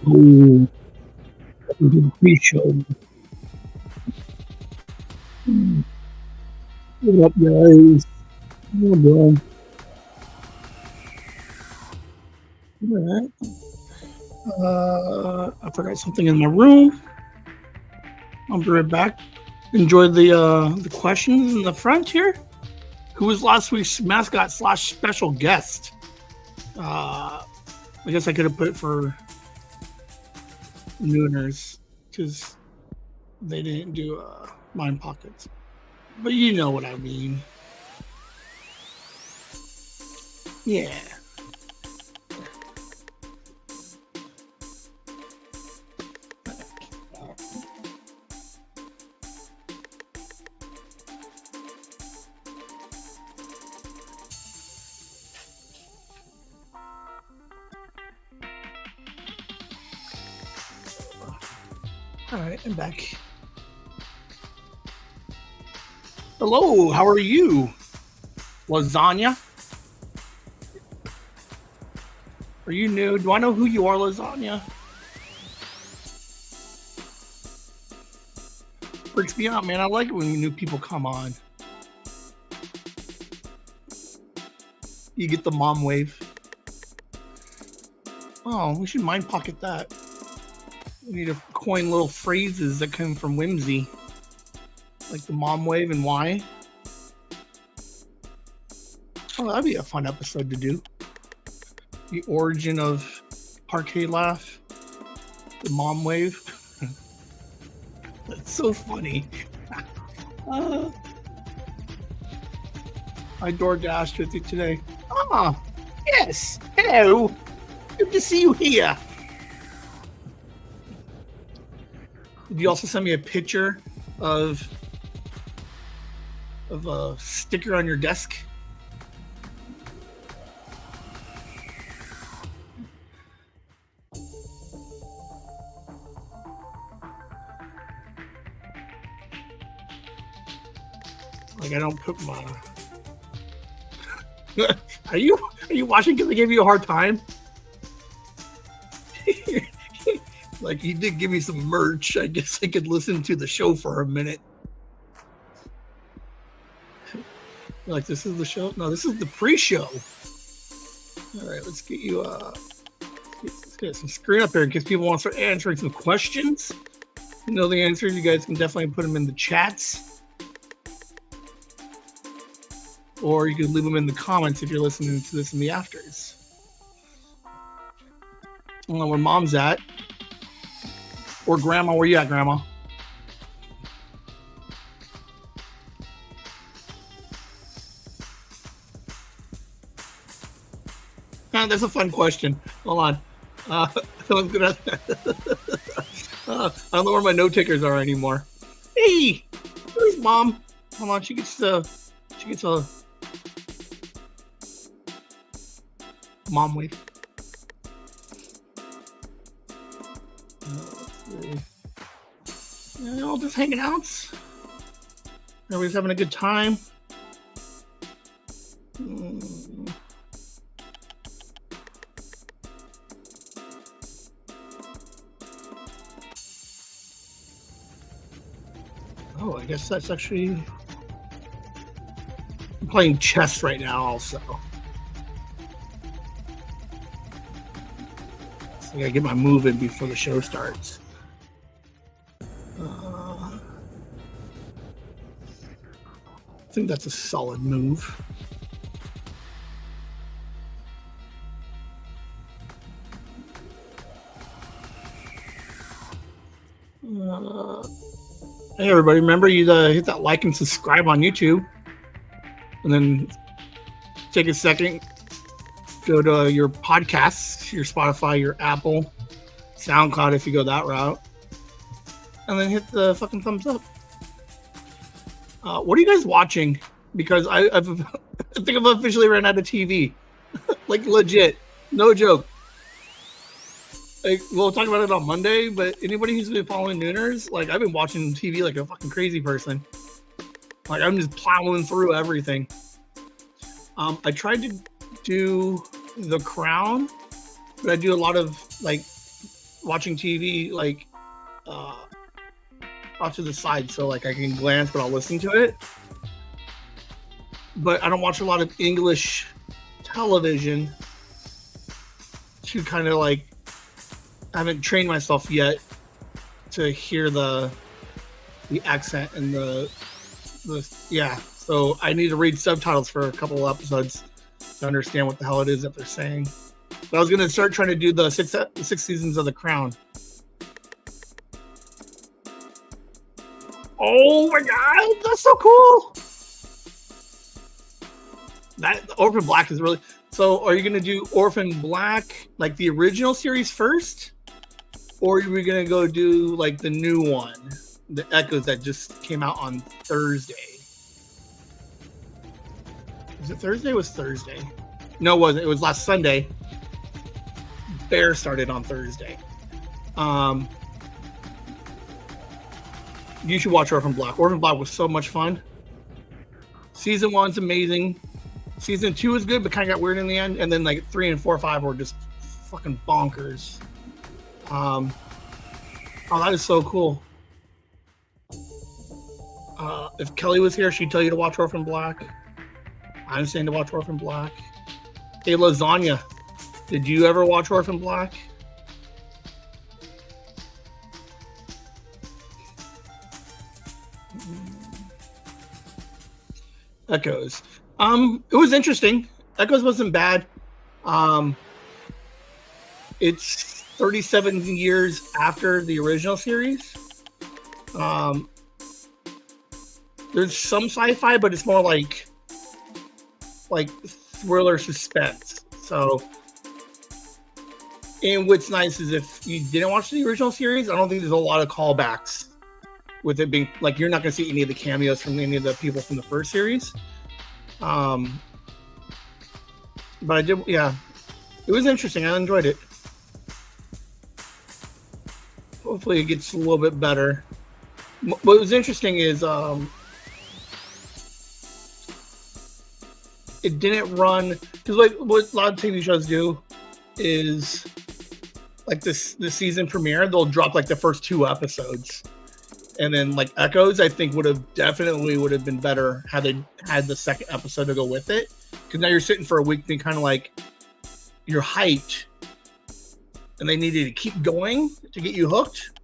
Oh, good pre-show. What up, guys? How you doing? All right. I forgot something in my room. I'll be right back. Enjoy the questions in the front here. Who was last week's mascot slash special guest? I guess I could have put it for Nooners because they didn't do Mind Pockets. But you know what I mean. Yeah. All right, I'm back. Hello, how are you? Lasagna? Are you new? Do I know who you are, Lasagna? Freaks me out, man. I like it when new people come on. You get the mom wave. Oh, we should mind pocket that. We need to coin little phrases that come from Whimsy. Like the mom wave and why. Oh, that'd be a fun episode to do. The origin of Parquet Laugh. The mom wave. That's so funny. I door dashed with you today. Ah, yes. Hello. Good to see you here. Did you also send me a picture of a sticker on your desk? Like I don't put my. Are you watching because I gave you a hard time? Like you did give me some merch. I guess I could listen to the show for a minute. Like this is the show? No, this is the pre-show. All right, let's get you let's get some screen up here in case people want to start answering some questions. You know the answers. You guys can definitely put them in the chats. Or you can leave them in the comments if you're listening to this in the afters. I don't know where mom's at. Or grandma, where you at, grandma? That's a fun question. Hold on. Someone's gonna. I don't know where my note takers are anymore. Hey, where's mom? Hold on, she gets a mom wave. All just hanging out. Everybody's having a good time. Oh, I guess that's actually. I'm playing chess right now, also. So I gotta get my move in before the show starts. I think that's a solid move. Hey everybody, remember you hit that like and subscribe on YouTube. And then take a second, go to your podcasts, your Spotify, your Apple, SoundCloud if you go that route. And then hit the fucking thumbs up. What are you guys watching? Because I think I've officially ran out of TV. Like legit, no joke. Like, we'll talk about it on Monday, but anybody who's been following Nooners, like I've been watching TV like a fucking crazy person. Like I'm just plowing through everything. I tried to do The Crown, but I do a lot of like watching TV like off to the side, so like I can glance, but I'll listen to it. But I don't watch a lot of English television to kind of like. I haven't trained myself yet to hear the accent and the yeah. So I need to read subtitles for a couple of episodes to understand what the hell it is that they're saying. But I was gonna start trying to do the six seasons of The Crown. Oh my god, that's so cool! That Orphan Black is really. So, are you gonna do Orphan Black like the original series first, or are we gonna go do like the new one, the Echoes that just came out on Thursday? Was it Thursday? It was Thursday. No, it wasn't. It was last Sunday. Bear started on Thursday. You should watch Orphan Black. Orphan Black was so much fun. Season 1's amazing. Season 2 is good, but kind of got weird in the end. And then like 3 and 4, 5 were just fucking bonkers. Oh, that is so cool. If Kelly was here, she'd tell you to watch Orphan Black. I'm saying to watch Orphan Black. Hey, Lasagna, did you ever watch Orphan Black? Echoes. It was interesting. Echoes wasn't bad. It's 37 years after the original series. There's some sci-fi, but it's more like thriller suspense. So, and what's nice is if you didn't watch the original series, I don't think there's a lot of callbacks with it being like you're not going to see any of the cameos from any of the people from the first series. But I did, yeah, it was interesting. I enjoyed it. Hopefully it gets a little bit better. What was interesting is it didn't run because like what a lot of TV shows do is like the season premiere, they'll drop like the first 2 episodes. And then like Echoes, I think would have been better had they had the second episode to go with it. Because now you're sitting for a week and kind of like you're hyped, and they needed to keep going to get you hooked.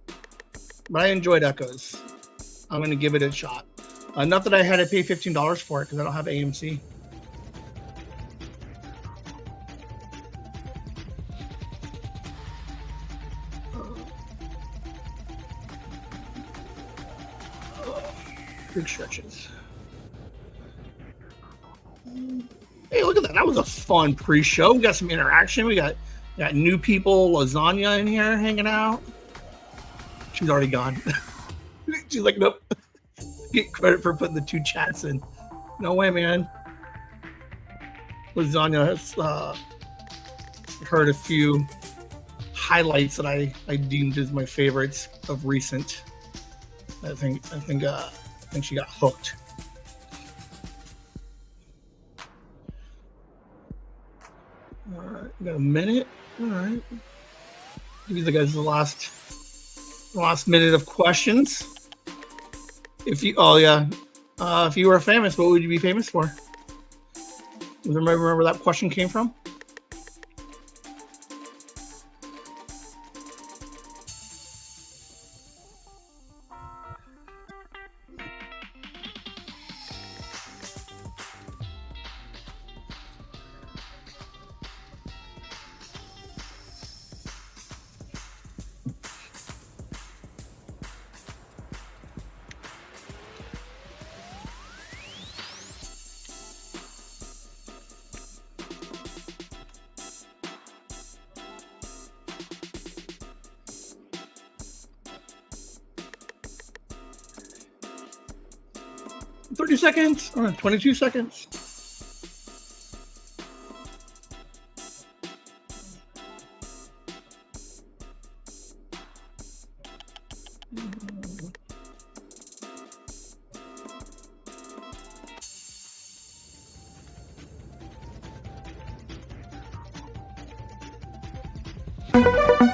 But I enjoyed Echoes. I'm going to give it a shot. Not that I had to pay $15 for it because I don't have AMC. Big stretches. Hey, look at that. That was a fun pre-show. We got some interaction. We got new people, Lasagna in here hanging out. She's already gone. She's like, nope. Get credit for putting the 2 chats in. No way, man. Lasagna has heard a few highlights that I deemed as my favorites of recent. I think she got hooked. All right, got a minute. All right, give you guys the last minute of questions. If you, if you were famous, what would you be famous for? Does anybody remember where that question came from? Seconds, 22 seconds. Woo!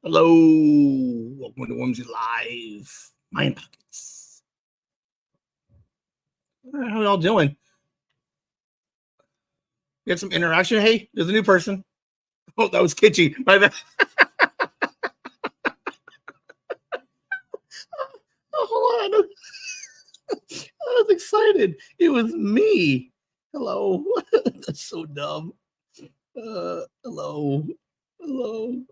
Hello, welcome to Whimsy Live. Mind Pockets. How y'all doing? We had some interaction. Hey, there's a new person. Oh, that was kitschy. My bad. Oh, hold on. I was excited. It was me. Hello. That's so dumb. Hello. Hello.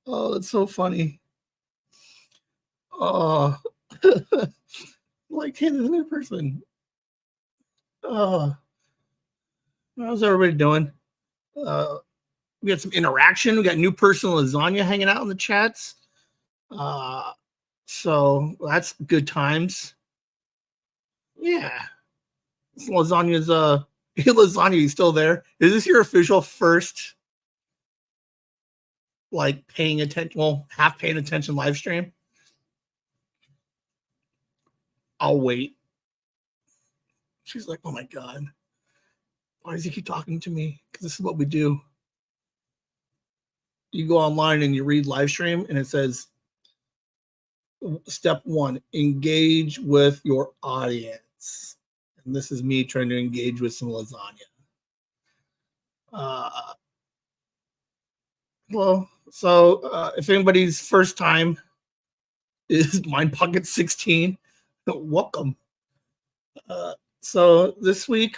Oh, that's so funny. Oh, like, hey, there's a new person. Oh, how's everybody doing? We got some interaction. We got new person lasagna hanging out in the chats. So that's good times. Yeah. Lasagna's lasagna, you still there? Is this your official first like paying attention, well, half paying attention live stream? I'll wait. She's like, oh my God. Why does he keep talking to me? Because this is what we do. You go online and you read live stream and it says step 1, engage with your audience. And this is me trying to engage with some lasagna. Well, so if anybody's first time is Mind Pocket 16, welcome. So this week,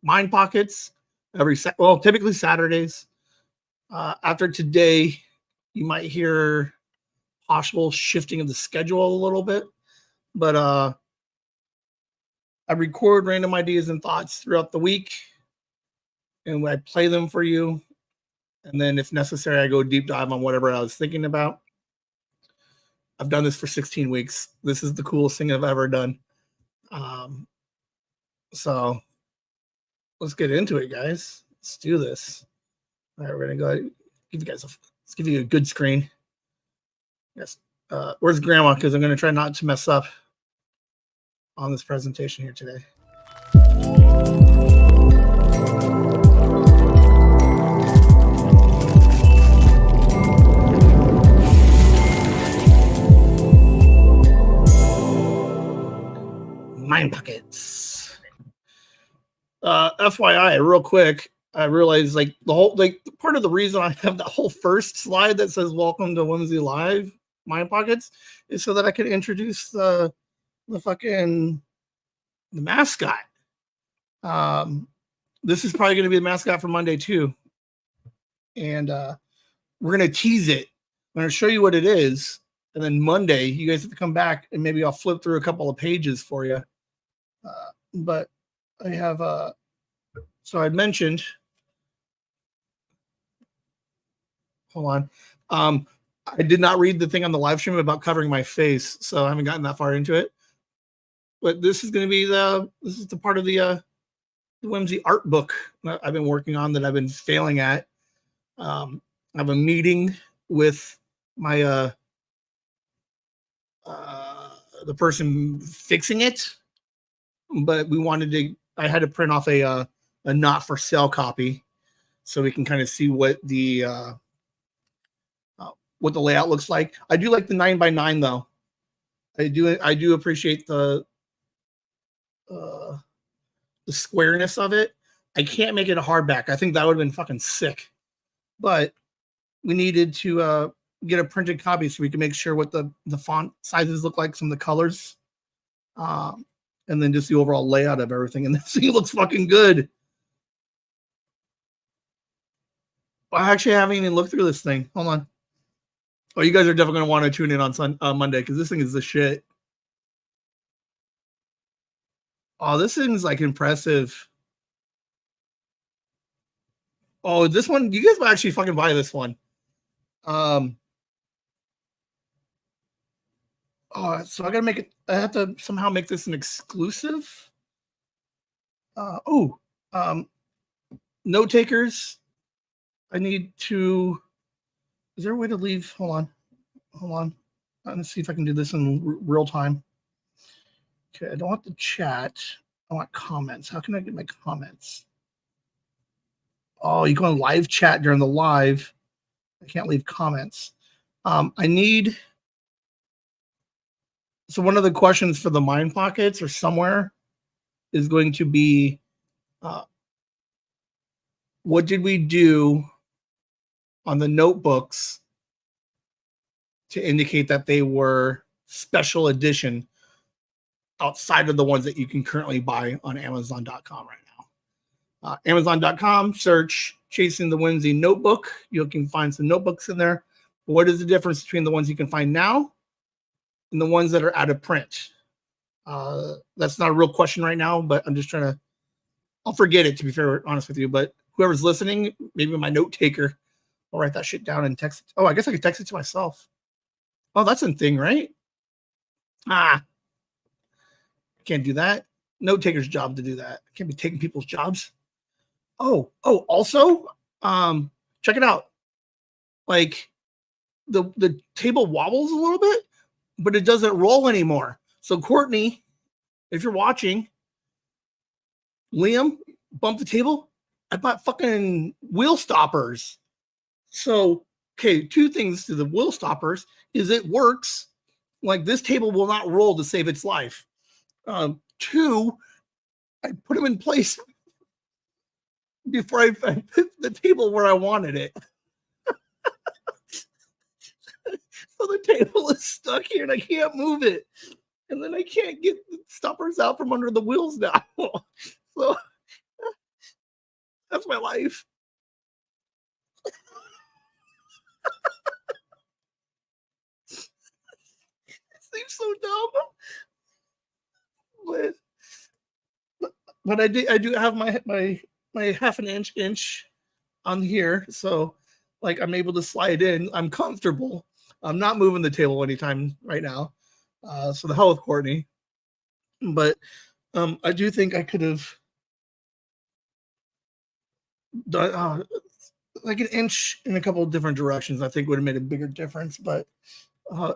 Mind Pockets typically Saturdays. After today, you might hear possible shifting of the schedule a little bit, but I record random ideas and thoughts throughout the week, and I play them for you. And then, if necessary, I go deep dive on whatever I was thinking about. I've done this for 16 weeks. This is the coolest thing I've ever done. So let's get into it, guys. Let's do this. All right, we're gonna go give you guys let's give you a good screen. Yes. Where's Grandma? Because I'm gonna try not to mess up on this presentation here today. Mind Pockets. FYI, real quick, I realized like the whole part of the reason I have that whole first slide that says "Welcome to Whimsy Live Mind Pockets" is so that I can introduce the mascot. This is probably going to be the mascot for Monday too, and we're going to tease it. I'm going to show you what it is, and then Monday you guys have to come back and maybe I'll flip through a couple of pages for you. But I have so I mentioned, hold on. I did not read the thing on the live stream about covering my face, so I haven't gotten that far into it. But this is going to be the part of the Whimsy art book that I've been working on that I've been failing at. I have a meeting with my the person fixing it, but I had to print off a not for sale copy so we can kind of see what the layout looks like. I do like the 9x9 though. I do appreciate the squareness of it. I can't make it a hardback. I think that would have been fucking sick. But we needed to get a printed copy so we can make sure what the font sizes look like, some of the colors, and then just the overall layout of everything. And this thing looks fucking good. I actually haven't even looked through this thing. Hold on. Oh, you guys are definitely going to want to tune in on Monday because this thing is the shit. Oh, this thing's like impressive. Oh, this one, you guys might actually fucking buy this one. So I gotta make it. I have to somehow make this an exclusive. Note takers. I need to. Is there a way to leave? Hold on. Let's see if I can do this in real time. Okay, I don't want the chat. I want comments. How can I get my comments? Oh, you go on live chat during the live. I can't leave comments. I need. So one of the questions for the Mind Pockets or somewhere is going to be, what did we do on the notebooks to indicate that they were special edition outside of the ones that you can currently buy on Amazon.com right now? Amazon.com, search Chasing the Whimsy notebook. You can find some notebooks in there. What is the difference between the ones you can find now and the ones that are out of print? That's not a real question right now, but I'm just trying to, I'll forget it, to be fair, honest with you, but whoever's listening, maybe my note taker, I'll write that shit down and text it. Oh, I guess I could text it to myself. Oh, that's a thing, right? Can't do that. Note taker's job to do that. I can't be taking people's jobs. Also, check it out. Like the table wobbles a little bit, but it doesn't roll anymore. So Courtney, if you're watching, Liam, bump the table. I bought fucking wheel stoppers. So, okay, two things to the wheel stoppers is it works. Like this table will not roll to save its life. Two, I put them in place before I put the table where I wanted it. So the table is stuck here and I can't move it. And then I can't get the stoppers out from under the wheels now. So that's my life. It seems so dumb. But I do have my half an inch on here. So like I'm able to slide in. I'm comfortable. I'm not moving the table anytime right now. So the hell with Courtney. But I do think I could have done like an inch in a couple of different directions. I think would have made a bigger difference. But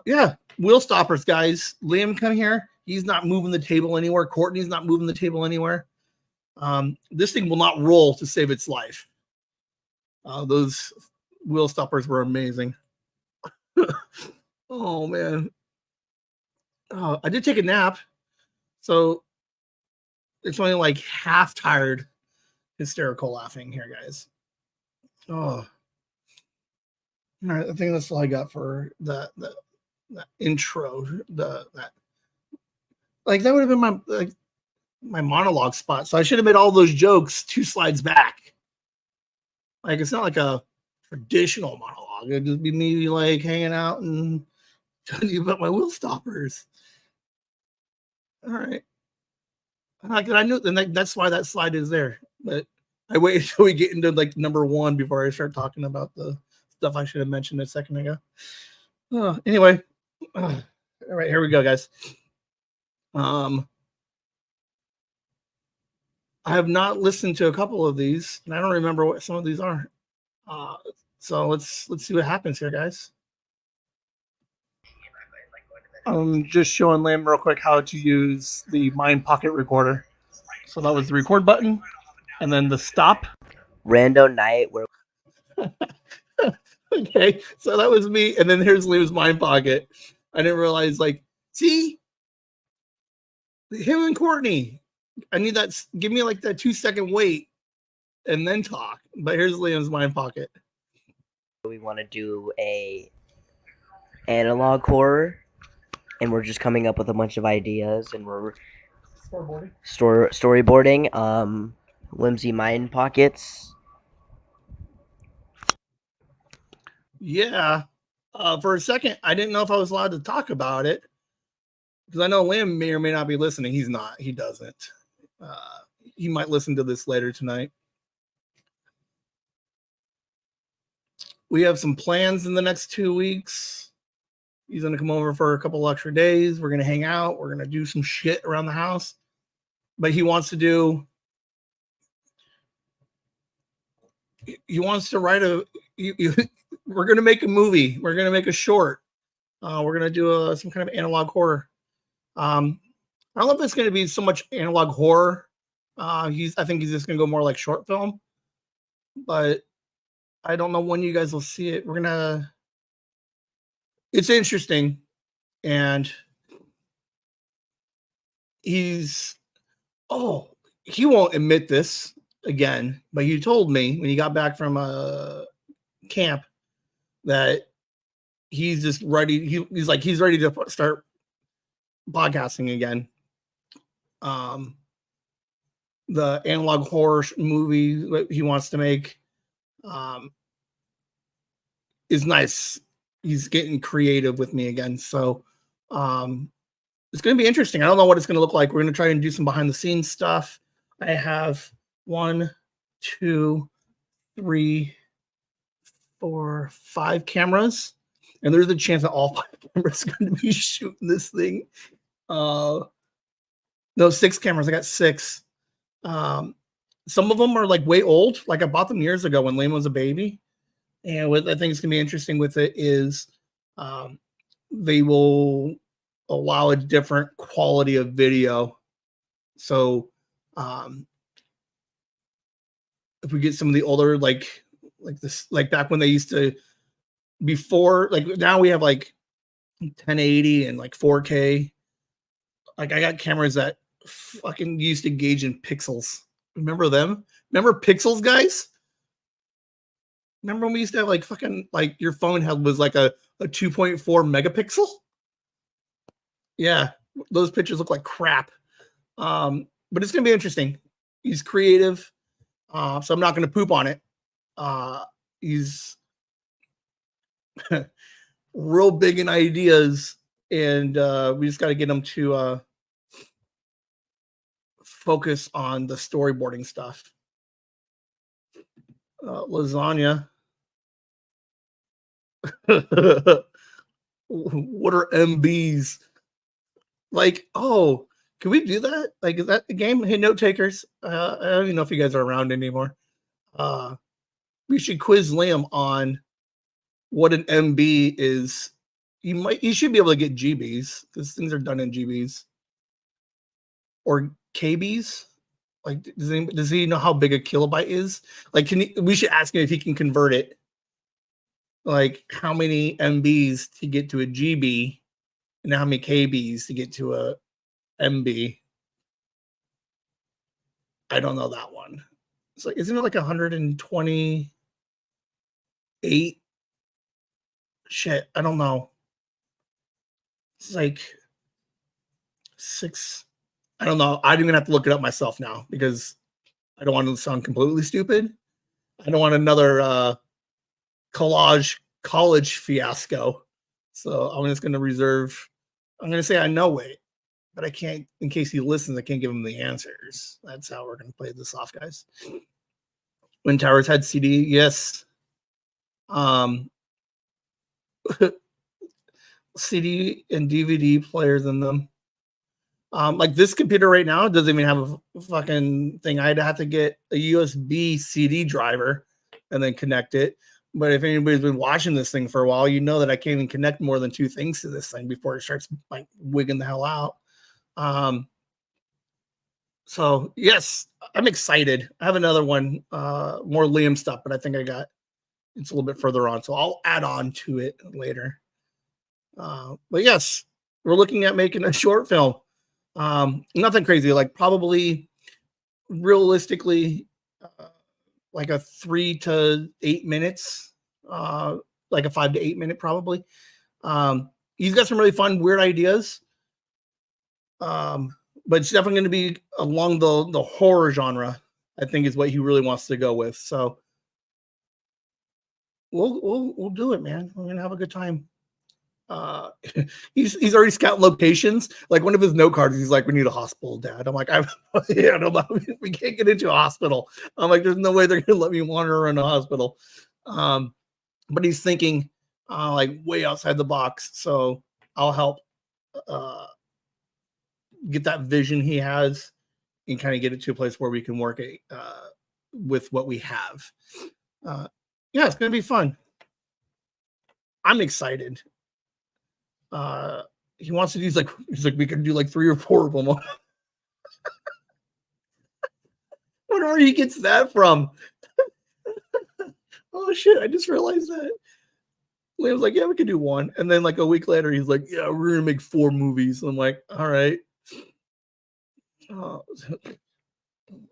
yeah, wheel stoppers, guys. Liam, come here. He's not moving the table anywhere. Courtney's not moving the table anywhere. This thing will not roll to save its life. Those wheel stoppers were amazing. Oh man. I did take a nap, so it's only like half tired, hysterical laughing here, guys. Oh, all right. I think that's all I got for the intro. That like that would have been my monologue spot. So I should have made all those jokes 2 slides back. Like it's not like a traditional monologue. It'd just be me like hanging out and telling you about my wheel stoppers. All right. I knew, and that's why that slide is there. But I wait until we get into like number 1 before I start talking about the stuff I should have mentioned a second ago. Anyway, all right, here we go, guys. I have not listened to a couple of these, and I don't remember what some of these are. So let's see what happens here, guys. I'm just showing Lam real quick how to use the Mind Pocket Recorder. So that was the record button, and then the stop. Rando night where. Okay, so that was me, and then here's Liam's Mind Pocket. I didn't realize, like, see, him and Courtney. I need that. Give me like that 2-second wait, and then talk. But here's Liam's Mind Pocket. We want to do a analog horror, and we're just coming up with a bunch of ideas, and we're storyboarding. Whimsy Mind Pockets. Yeah. For a second, I didn't know if I was allowed to talk about it because I know Liam may or may not be listening. He's not. He doesn't. He might listen to this later tonight. We have some plans in the next 2 weeks. He's gonna come over for a couple extra days. We're gonna hang out. We're gonna do some shit around the house. But he wants to do. He wants to write a. We're gonna make a movie. We're gonna make a short. We're gonna do some kind of analog horror. I don't know if it's gonna be so much analog horror. I think he's just gonna go more like short film. But I don't know when you guys will see it. We're gonna. It's interesting, and he's. Oh, he won't admit this again, but he told me when he got back from camp that he's just ready. He's ready to start podcasting again. The analog horror movie that he wants to make is nice. He's getting creative with me again, so it's going to be interesting. I don't know what it's going to look like. We're going to try and do some behind the scenes stuff. I have 1, 2, 3, 4, 5 cameras, and there's a chance that all 5 cameras are going to be shooting this thing. No, 6 cameras. I got 6. Some of them are like way old. Like I bought them years ago when Liam was a baby. And what I think is going to be interesting with it is they will allow a different quality of video. So if we get some of the older, like this, like back when they used to, before, like now we have like 1080 and like 4K. Like I got cameras that fucking used to gauge in pixels. Remember them? Remember pixels, guys? Remember when we used to have like fucking, like your phone was like a 2.4 megapixel? Yeah, those pictures look like crap. But it's gonna be interesting. He's creative, so I'm not gonna poop on it. He's real big in ideas, and we just got to get him to focus on the storyboarding stuff. Lasagna. What are MBs? Like, oh, can we do that? Like, is that a game? Hey, note takers. I don't even know if you guys are around anymore. We should quiz Liam on what an MB is. You should be able to get GBs because things are done in GBs or KBs. Like, does he know how big a kilobyte is? Like, we should ask him if he can convert it. Like, how many MBs to get to a GB, and how many KBs to get to a MB? I don't know that one. It's like, isn't it like 128? Shit, I don't know. It's like 6. I don't know. I'm even have to look it up myself now because I don't want to sound completely stupid. I don't want another college fiasco. So I'm just going to reserve. I'm going to say I know it, but I can't, in case he listens, I can't give him the answers. That's how we're going to play this off, guys. When Towers had CD, yes. CD and DVD players in them. Like this computer right now doesn't even have a fucking thing. I'd have to get a USB CD driver and then connect it. But if anybody's been watching this thing for a while, you know that I can't even connect more than 2 things to this thing before it starts like wigging the hell out. So yes, I'm excited. I have another one, more Liam stuff, but I think it's a little bit further on. So I'll add on to it later. But yes, we're looking at making a short film. Nothing crazy, like probably realistically, like a 3 to 8 minutes, like a 5 to 8 minute probably. He's got some really fun, weird ideas. But it's definitely going to be along the horror genre, I think is what he really wants to go with. So we'll do it, man. We're gonna have a good time. He's already scouting locations. Like one of his note cards, he's like, "We need a hospital, Dad." I'm like, we can't get into a hospital. I'm like, there's no way they're gonna let me wander around a hospital. But he's thinking like way outside the box. So I'll help get that vision he has and kind of get it to a place where we can work it with what we have. Yeah, it's gonna be fun. I'm excited. He wants to do he's like we can do like 3 or 4 of them. Where he gets that from? Oh shit! I just realized that. Liam's like, yeah, we could do 1, and then like a week later, he's like, yeah, we're gonna make 4 movies. I'm like, all right. I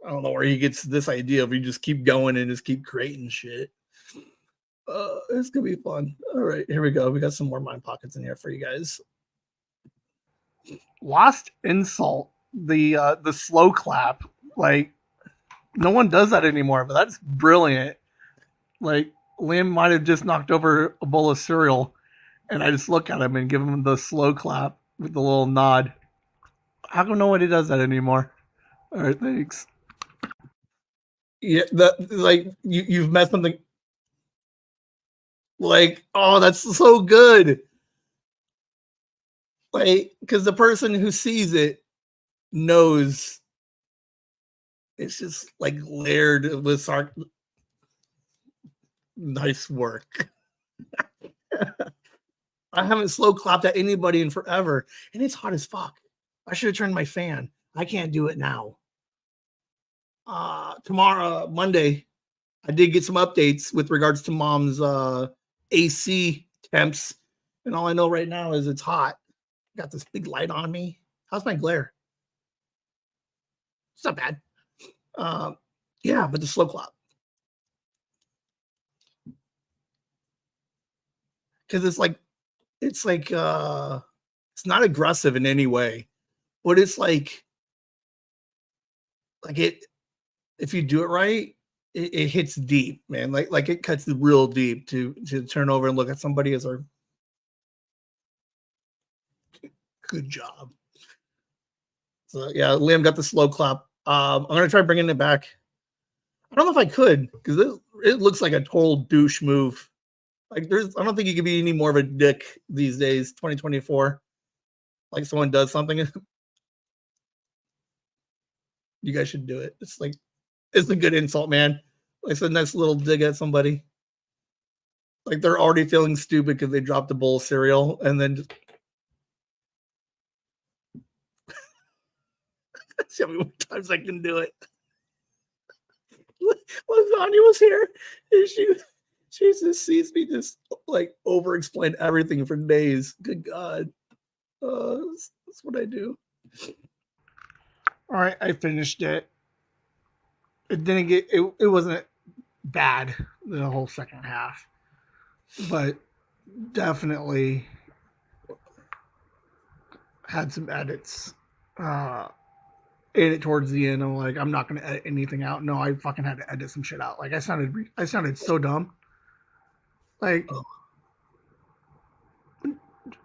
don't know where he gets this idea of you just keep going and just keep creating shit. It's gonna be fun. All right, here we go. We got some more mind pockets in here for you guys. Lost insult, the slow clap. Like no one does that anymore, but that's brilliant. Like Liam might have just knocked over a bowl of cereal, and I just look at him and give him the slow clap with the little nod. How come nobody does that anymore? All right, thanks. Yeah, that like you've met something like, oh, that's so good. Like, because the person who sees it knows it's just like layered with nice work. I haven't slow clapped at anybody in forever, and it's hot as fuck. I should have turned my fan. I can't do it now. Tomorrow, Monday, I did get some updates with regards to mom's AC temps, and all I know right now is it's hot. Got this big light on me. How's my glare? It's not bad. Yeah, but the slow clap. Because it's not aggressive in any way, but it's like it, if you do it right, it hits deep, man. Like it cuts real deep to turn over and look at somebody as our good job. So yeah, Liam got the slow clap. I'm gonna try bringing it back. I don't know if I could because it looks like a total douche move. Like I don't think you could be any more of a dick these days, 2024. Like someone does something, you guys should do it. It's a good insult, man. It's a nice little dig at somebody. Like they're already feeling stupid because they dropped a bowl of cereal, and then just see how many times I can do it. Lasagna was here, and she just sees me just like over explain everything for days. Good God. That's what I do. All right, I finished it. It didn't get it wasn't bad the whole second half, but definitely had some edits. Edit towards the end. I'm like, I'm not gonna edit anything out. No, I fucking had to edit some shit out. Like I sounded so dumb. Like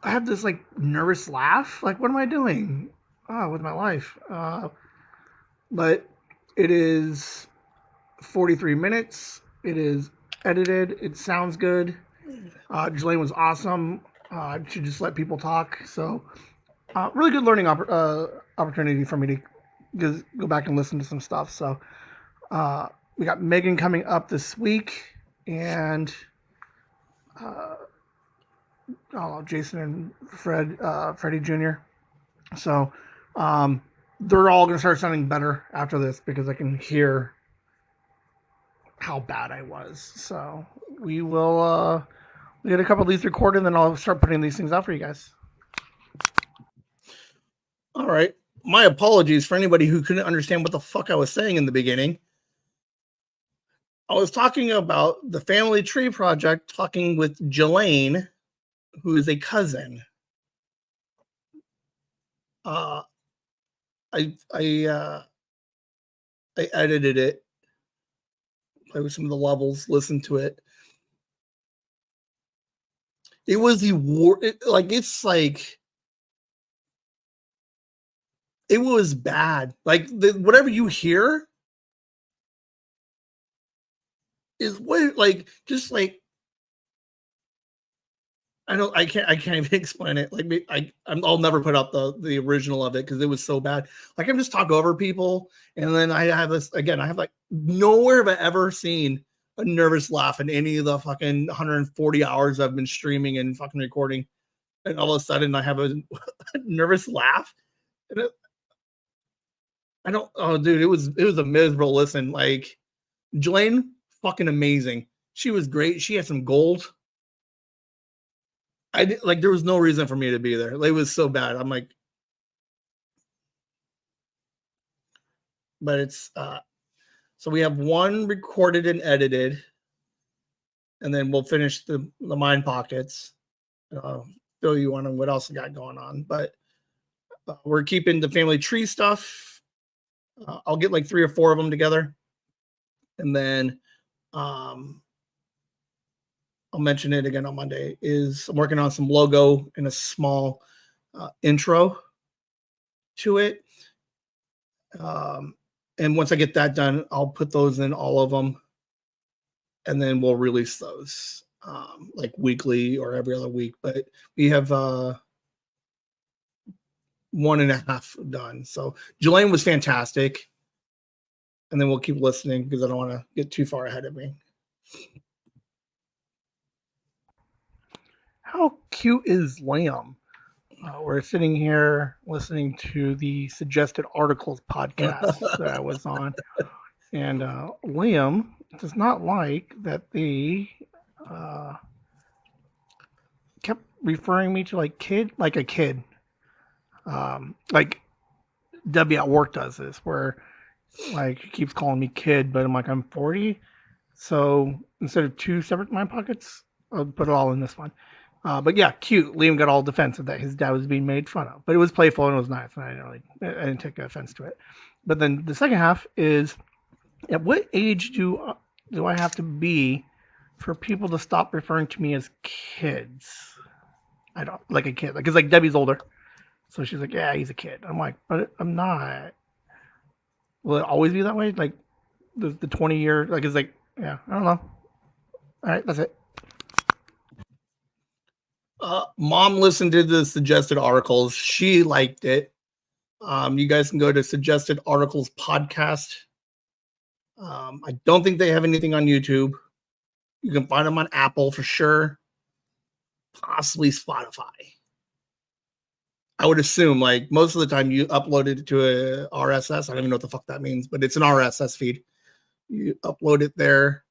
I have this like nervous laugh. Like what am I doing? With my life. But it is 43 minutes. It is edited. It sounds good. Jelaine was awesome. I should just let people talk. So, really good learning opportunity for me to just go back and listen to some stuff. So, we got Megan coming up this week, and Jason and Freddie Jr. So, they're all going to start sounding better after this because I can hear how bad I was. So, we will. We get a couple of these recorded, and then I'll start putting these things out for you guys. All right. My apologies for anybody who couldn't understand what the fuck I was saying in the beginning. I was talking about the Family Tree Project, talking with Jelaine, who is a cousin. I edited it, play with some of the levels, listen to it. It was the war. It was bad. Like whatever you hear is way just like I can't even explain it. Like I'll never put up the original of it because it was so bad. Like I'm just talk over people, and then I have this again. I have like nowhere have I ever seen a nervous laugh in any of the fucking 140 hours I've been streaming and fucking recording, and all of a sudden I have a nervous laugh. And I don't. Oh, dude, it was a miserable listen. Like Jelaine, fucking amazing. She was great. She had some gold. I did, like there was no reason for me to be there. Like, it was so bad. I'm like, but it's so we have one recorded and edited, and then we'll finish the mind pockets. Fill you on what else we got going on, but we're keeping the family tree stuff. I'll get like 3 or 4 of them together, and then I'll mention it again on Monday. Is I'm working on some logo and a small intro to it. And once I get that done, I'll put those in all of them, and then we'll release those like weekly or every other week. But we have 1.5 done. So Jelaine was fantastic, and then we'll keep listening because I don't want to get too far ahead of me. How cute is Liam? We're sitting here listening to the Suggested Articles podcast that I was on. And Liam does not like that they kept referring me to like a kid. Like Debbie at work does this, where like he keeps calling me kid, but I'm like, I'm 40. So instead of 2 separate mind pockets, I'll put it all in this one. But yeah, cute. Liam got all defensive that his dad was being made fun of, but it was playful and it was nice, and I didn't take offense to it. But then the second half is, at what age do I have to be for people to stop referring to me as kids? I don't like a kid, because like Debbie's older, so she's like, yeah, he's a kid. I'm like, but I'm not. Will it always be that way? Like the 20-year, like it's like, yeah, I don't know. All right, that's it. Mom listened to the Suggested Articles. She liked it. You guys can go to Suggested Articles podcast. I don't think they have anything on YouTube. You can find them on Apple for sure, possibly Spotify. I would assume, like most of the time, you upload it to a RSS. I don't even know what the fuck that means, but it's an RSS feed. You upload it there,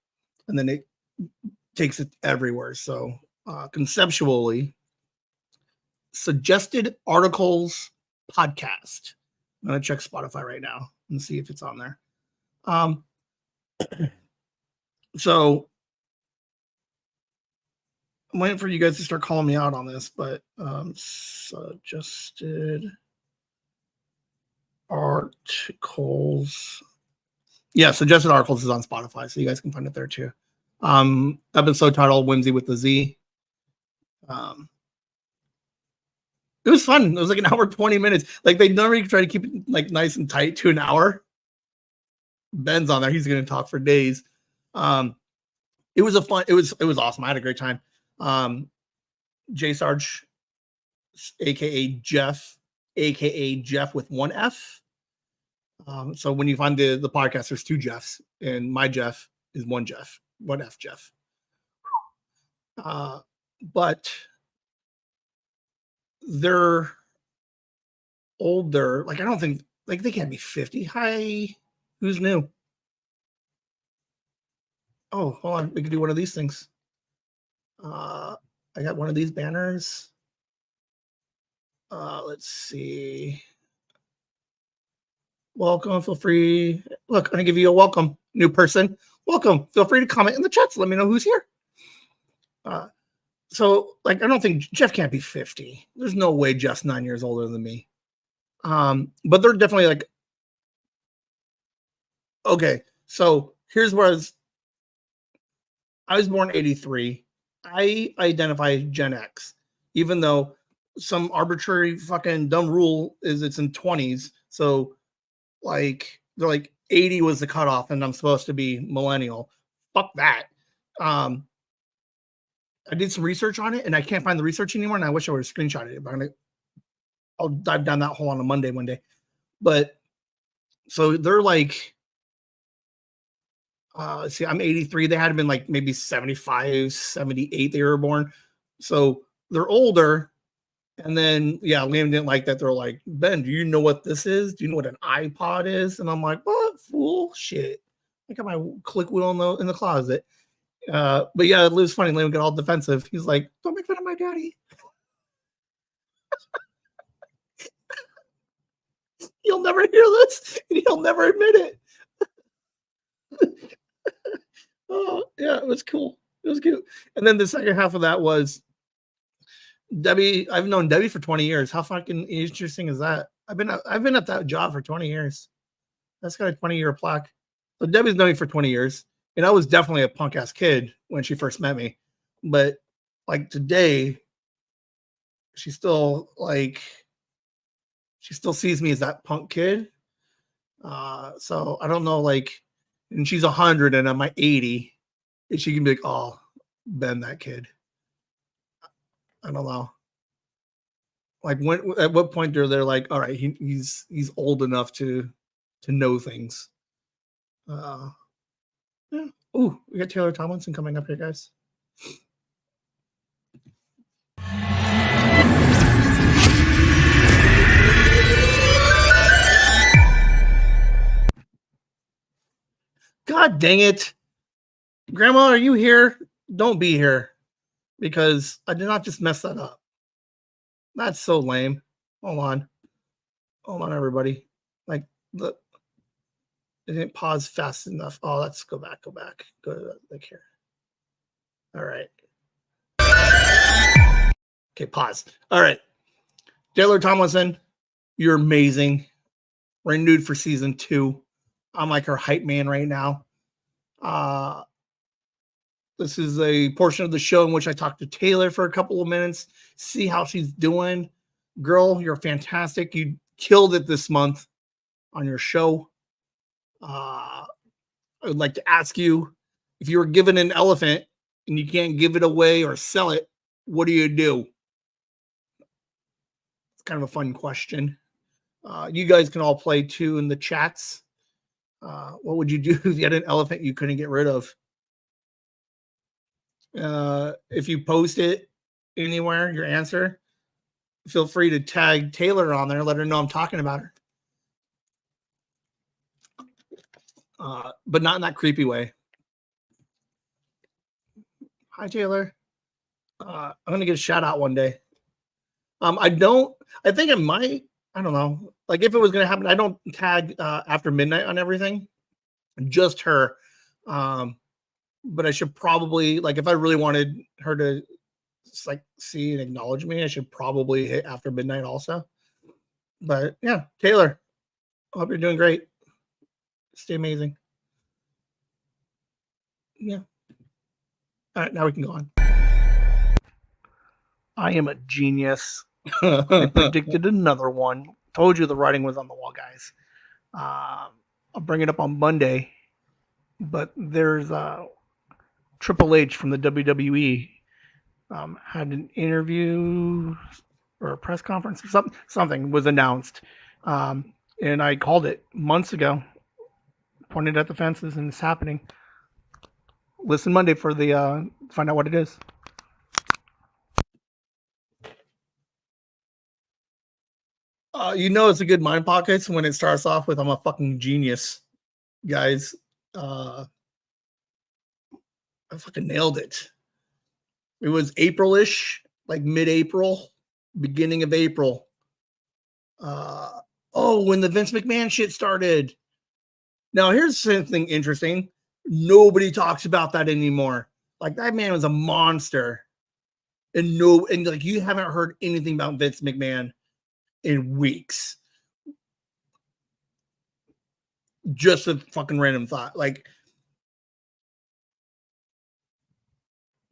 and then it takes it everywhere. So conceptually, Suggested Articles podcast. I'm gonna check Spotify right now and see if it's on there. So I'm waiting for you guys to start calling me out on this, but Suggested Articles. Yeah, Suggested Articles is on Spotify, so you guys can find it there too. Episode title Whimsy with the Z. It was fun. It was like an hour 20 minutes. Like they normally try to keep it like nice and tight to an hour. Ben's on there. He's going to talk for days. It was awesome. I had a great time. J Sarge, aka Jeff with 1 F. So when you find the podcast, there's 2 Jeffs, and my Jeff is 1 Jeff, 1 F Jeff. But they're older. Like I don't think like they can't be 50. Hi, who's new? Oh, hold on. We can do one of these things. I got one of these banners. Let's see. Welcome. Feel free. Look, I'm gonna give you a welcome, new person. Welcome. Feel free to comment in the chats. Let me know who's here. So, like, I don't think Jeff can't be 50. There's no way Jeff's 9 years older than me. But they're definitely like, okay. So here's where I was born 83. I identify as Gen X, even though some arbitrary fucking dumb rule is it's in 20s. So like they're like 80 was the cutoff and I'm supposed to be millennial. Fuck that. I did some research on it, and I can't find the research anymore, and I wish I would have screenshotted it, but I'll dive down that hole on a Monday one day. But so they're like, let's see, I'm 83. They had been like maybe 75, 78 they were born. So they're older. And then, yeah, Liam didn't like that. They're like, Ben, do you know what this is? Do you know what an iPod is? And I'm like, what? Fool? Shit. I got my click wheel in the closet. But yeah, it was funny. Liam got all defensive. He's like, don't make fun of my daddy. He'll never hear this, and he'll never admit it. Oh, yeah, it was cool. It was cute. And then the second half of that was Debbie. I've known Debbie for 20 years. How fucking interesting is that? I've been at that job for 20 years. That's got a 20-year plaque. So Debbie's known me for 20 years. And I was definitely a punk ass kid when she first met me. But like today, she still sees me as that punk kid. So I don't know, like, and she's 100 and I'm 80. And she can be like, oh, Ben, that kid. I don't know. Like at what point they're like, all right, he's old enough to know things. Yeah. Ooh, we got Taylor Tomlinson coming up here, guys. God dang it. Grandma, are you here? Don't be here. Because I did not just mess that up. That's so lame. Hold on, everybody. Like, look. It didn't pause fast enough. Oh, let's go back. Go to like here. All right. Okay, pause. All right. Taylor Tomlinson, you're amazing. Renewed for season 2. I'm like her hype man right now. This is a portion of the show in which I talk to Taylor for a couple of minutes, see how she's doing. Girl, you're fantastic. You killed it this month on your show. I would like to ask you, if you were given an elephant and you can't give it away or sell it, what do you do? It's kind of a fun question. You guys can all play too in the chats. What would you do if you had an elephant you couldn't get rid of? If you post it anywhere, your answer, feel free to tag Taylor on there, let her know I'm talking about her. But not in that creepy way. Hi, Taylor. I'm going to get a shout out one day. I think it might, I don't know. Like if it was going to happen, I don't tag after midnight on everything, just her. But I should probably, like, if I really wanted her to like see and acknowledge me, I should probably hit after midnight also. But yeah, Taylor, I hope you're doing great. Stay amazing. Yeah. All right, now we can go on. I am a genius. I predicted another one. Told you the writing was on the wall, guys. I'll bring it up on Monday. But there's Triple H from the WWE had an interview or a press conference or something was announced. And I called it months ago, pointed at the fences, and it's happening. Listen Monday for the find out what it is. It's a good mind pockets when it starts off with I'm a fucking genius, guys. I fucking nailed it. It was April-ish, like mid-April, beginning of April. When the Vince McMahon shit started. Now, here's something interesting. Nobody talks about that anymore. Like, that man was a monster. And like you haven't heard anything about Vince McMahon in weeks. Just a fucking random thought. Like,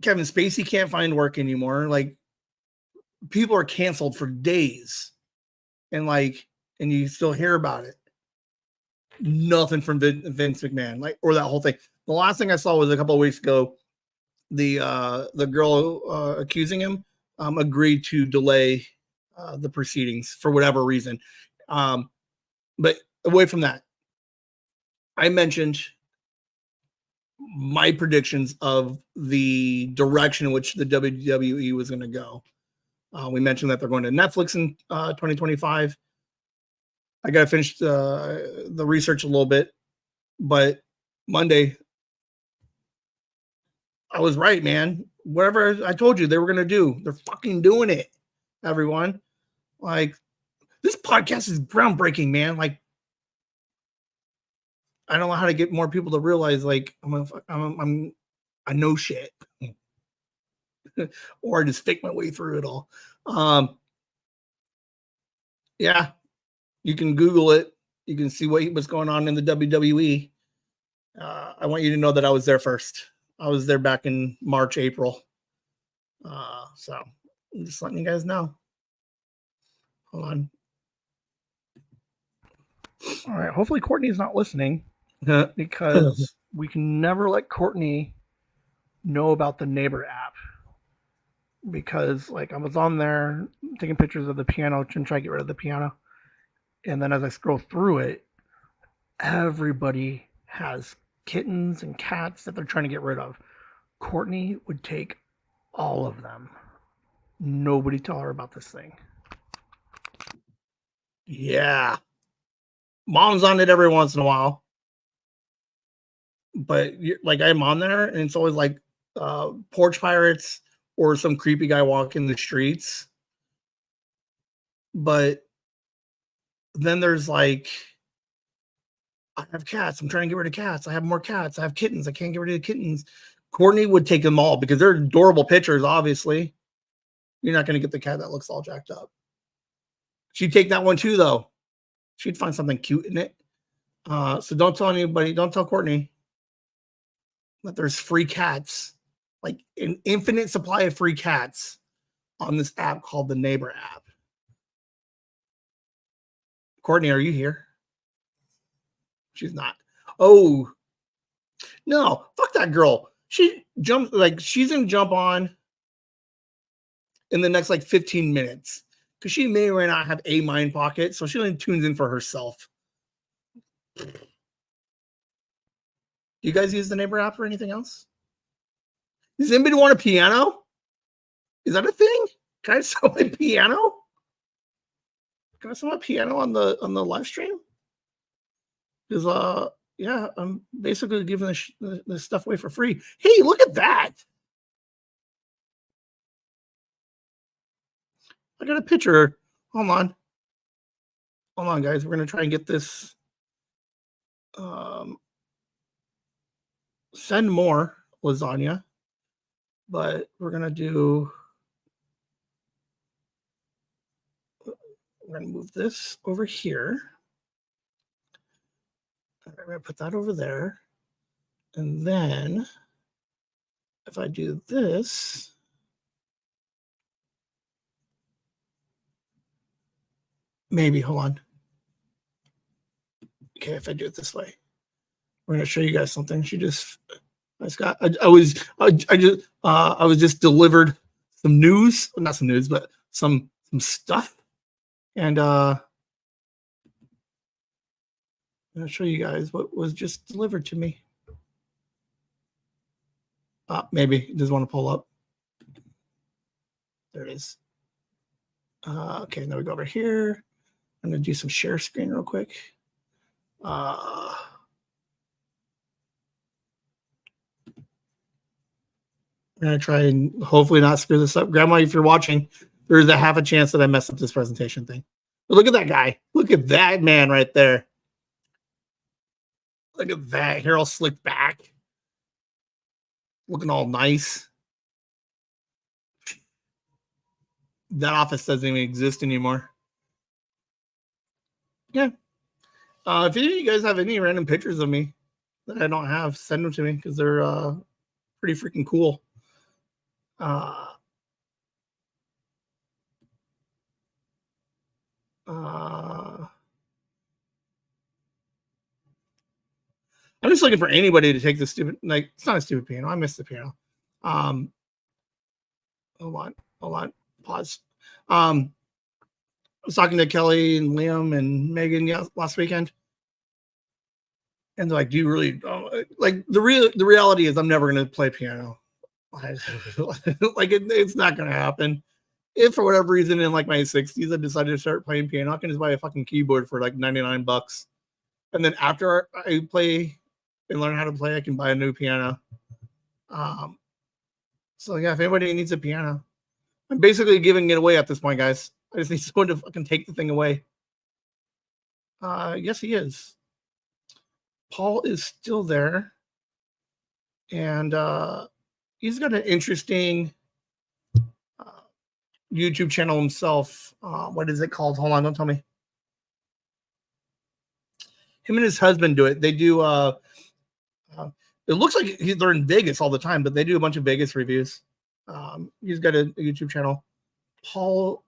Kevin Spacey can't find work anymore. Like, people are canceled for days. And you still hear about it. Nothing from Vince McMahon, or that whole thing. The last thing I saw was a couple of weeks ago. the girl accusing him agreed to delay the proceedings for whatever reason. But away from that, I mentioned my predictions of the direction in which the WWE was going to go. We mentioned that they're going to Netflix in 2025. I got to finish the research a little bit, but Monday, I was right, man. Whatever I told you they were going to do, they're fucking doing it, everyone. Like, this podcast is groundbreaking, man. Like, I don't know how to get more people to realize, like, I know shit. Or just fake my way through it all. Yeah, you can Google it. You can see what's going on in the WWE. I want you to know that I was there first. I was there back in March, April. So I'm just letting you guys know. Hold on. All right. Hopefully Courtney's not listening because we can never let Courtney know about the Neighbor app. Because like I was on there taking pictures of the piano and trying to get rid of the piano. And then as I scroll through it, everybody has kittens and cats that they're trying to get rid of. Courtney would take all of them. Nobody tell her about this thing. Yeah. Mom's on it every once in a while. But like I'm on there and it's always like porch pirates or some creepy guy walking the streets. But then there's like, I have cats. I'm trying to get rid of cats. I have more cats. I have kittens. I can't get rid of the kittens. Courtney would take them all because they're adorable pictures, obviously. You're not going to get the cat that looks all jacked up. She'd take that one too, though. She'd find something cute in it. So don't tell anybody. Don't tell Courtney that there's free cats, like an infinite supply of free cats on this app called the Neighbor app. Courtney, are you here? She's not. Oh, no. Fuck that girl. She jumps, like, she's going to jump on in the next, like, 15 minutes. Because she may or may not have a mind pocket, so she only tunes in for herself. You guys use the Neighbor app or anything else? Does anybody want a piano? Is that a thing? Can I sell my piano? Can I sell my piano on the live stream? Because yeah, I'm basically giving this stuff away for free. Hey, look at that! I got a picture. Hold on, guys. We're gonna try and get this. Send more lasagna, but we're gonna do. We're gonna move this over here. I'm gonna put that over there, and then if I do this. Maybe, hold on. Okay, if I do it this way, we're gonna show you guys something. I was just delivered some news, not some news, but some stuff, and I'm gonna show you guys what was just delivered to me. Maybe it doesn't want to pull up. There it is. Okay, now we go over here. I'm gonna do some share screen real quick. I'm gonna try and hopefully not screw this up. Grandma, if you're watching, there's a half a chance that I messed up this presentation thing. But look at that guy. Look at that man right there. Look at that. Hair all slicked back. Looking all nice. That office doesn't even exist anymore. Yeah. If any of you guys have any random pictures of me that I don't have, send them to me because they're pretty freaking cool. I'm just looking for anybody to take the stupid, like, it's not a stupid piano. I miss the piano. Hold on, pause. I was talking to Kelly and Liam and Megan last weekend, and they're like, "Do you really like the reality is I'm never going to play piano. Like it's not going to happen. If for whatever reason in like my 60s I decided to start playing piano, I can just buy a fucking keyboard for like $99, and then after I play and learn how to play, I can buy a new piano. So yeah, if anybody needs a piano, I'm basically giving it away at this point, guys. I just need someone to fucking take the thing away. Yes, he is. Paul is still there, and he's got an interesting YouTube channel himself. What is it called? Hold on, don't tell me. Him and his husband do it. They do. It looks like they're in Vegas all the time, but they do a bunch of Vegas reviews. He's got a YouTube channel. Paul,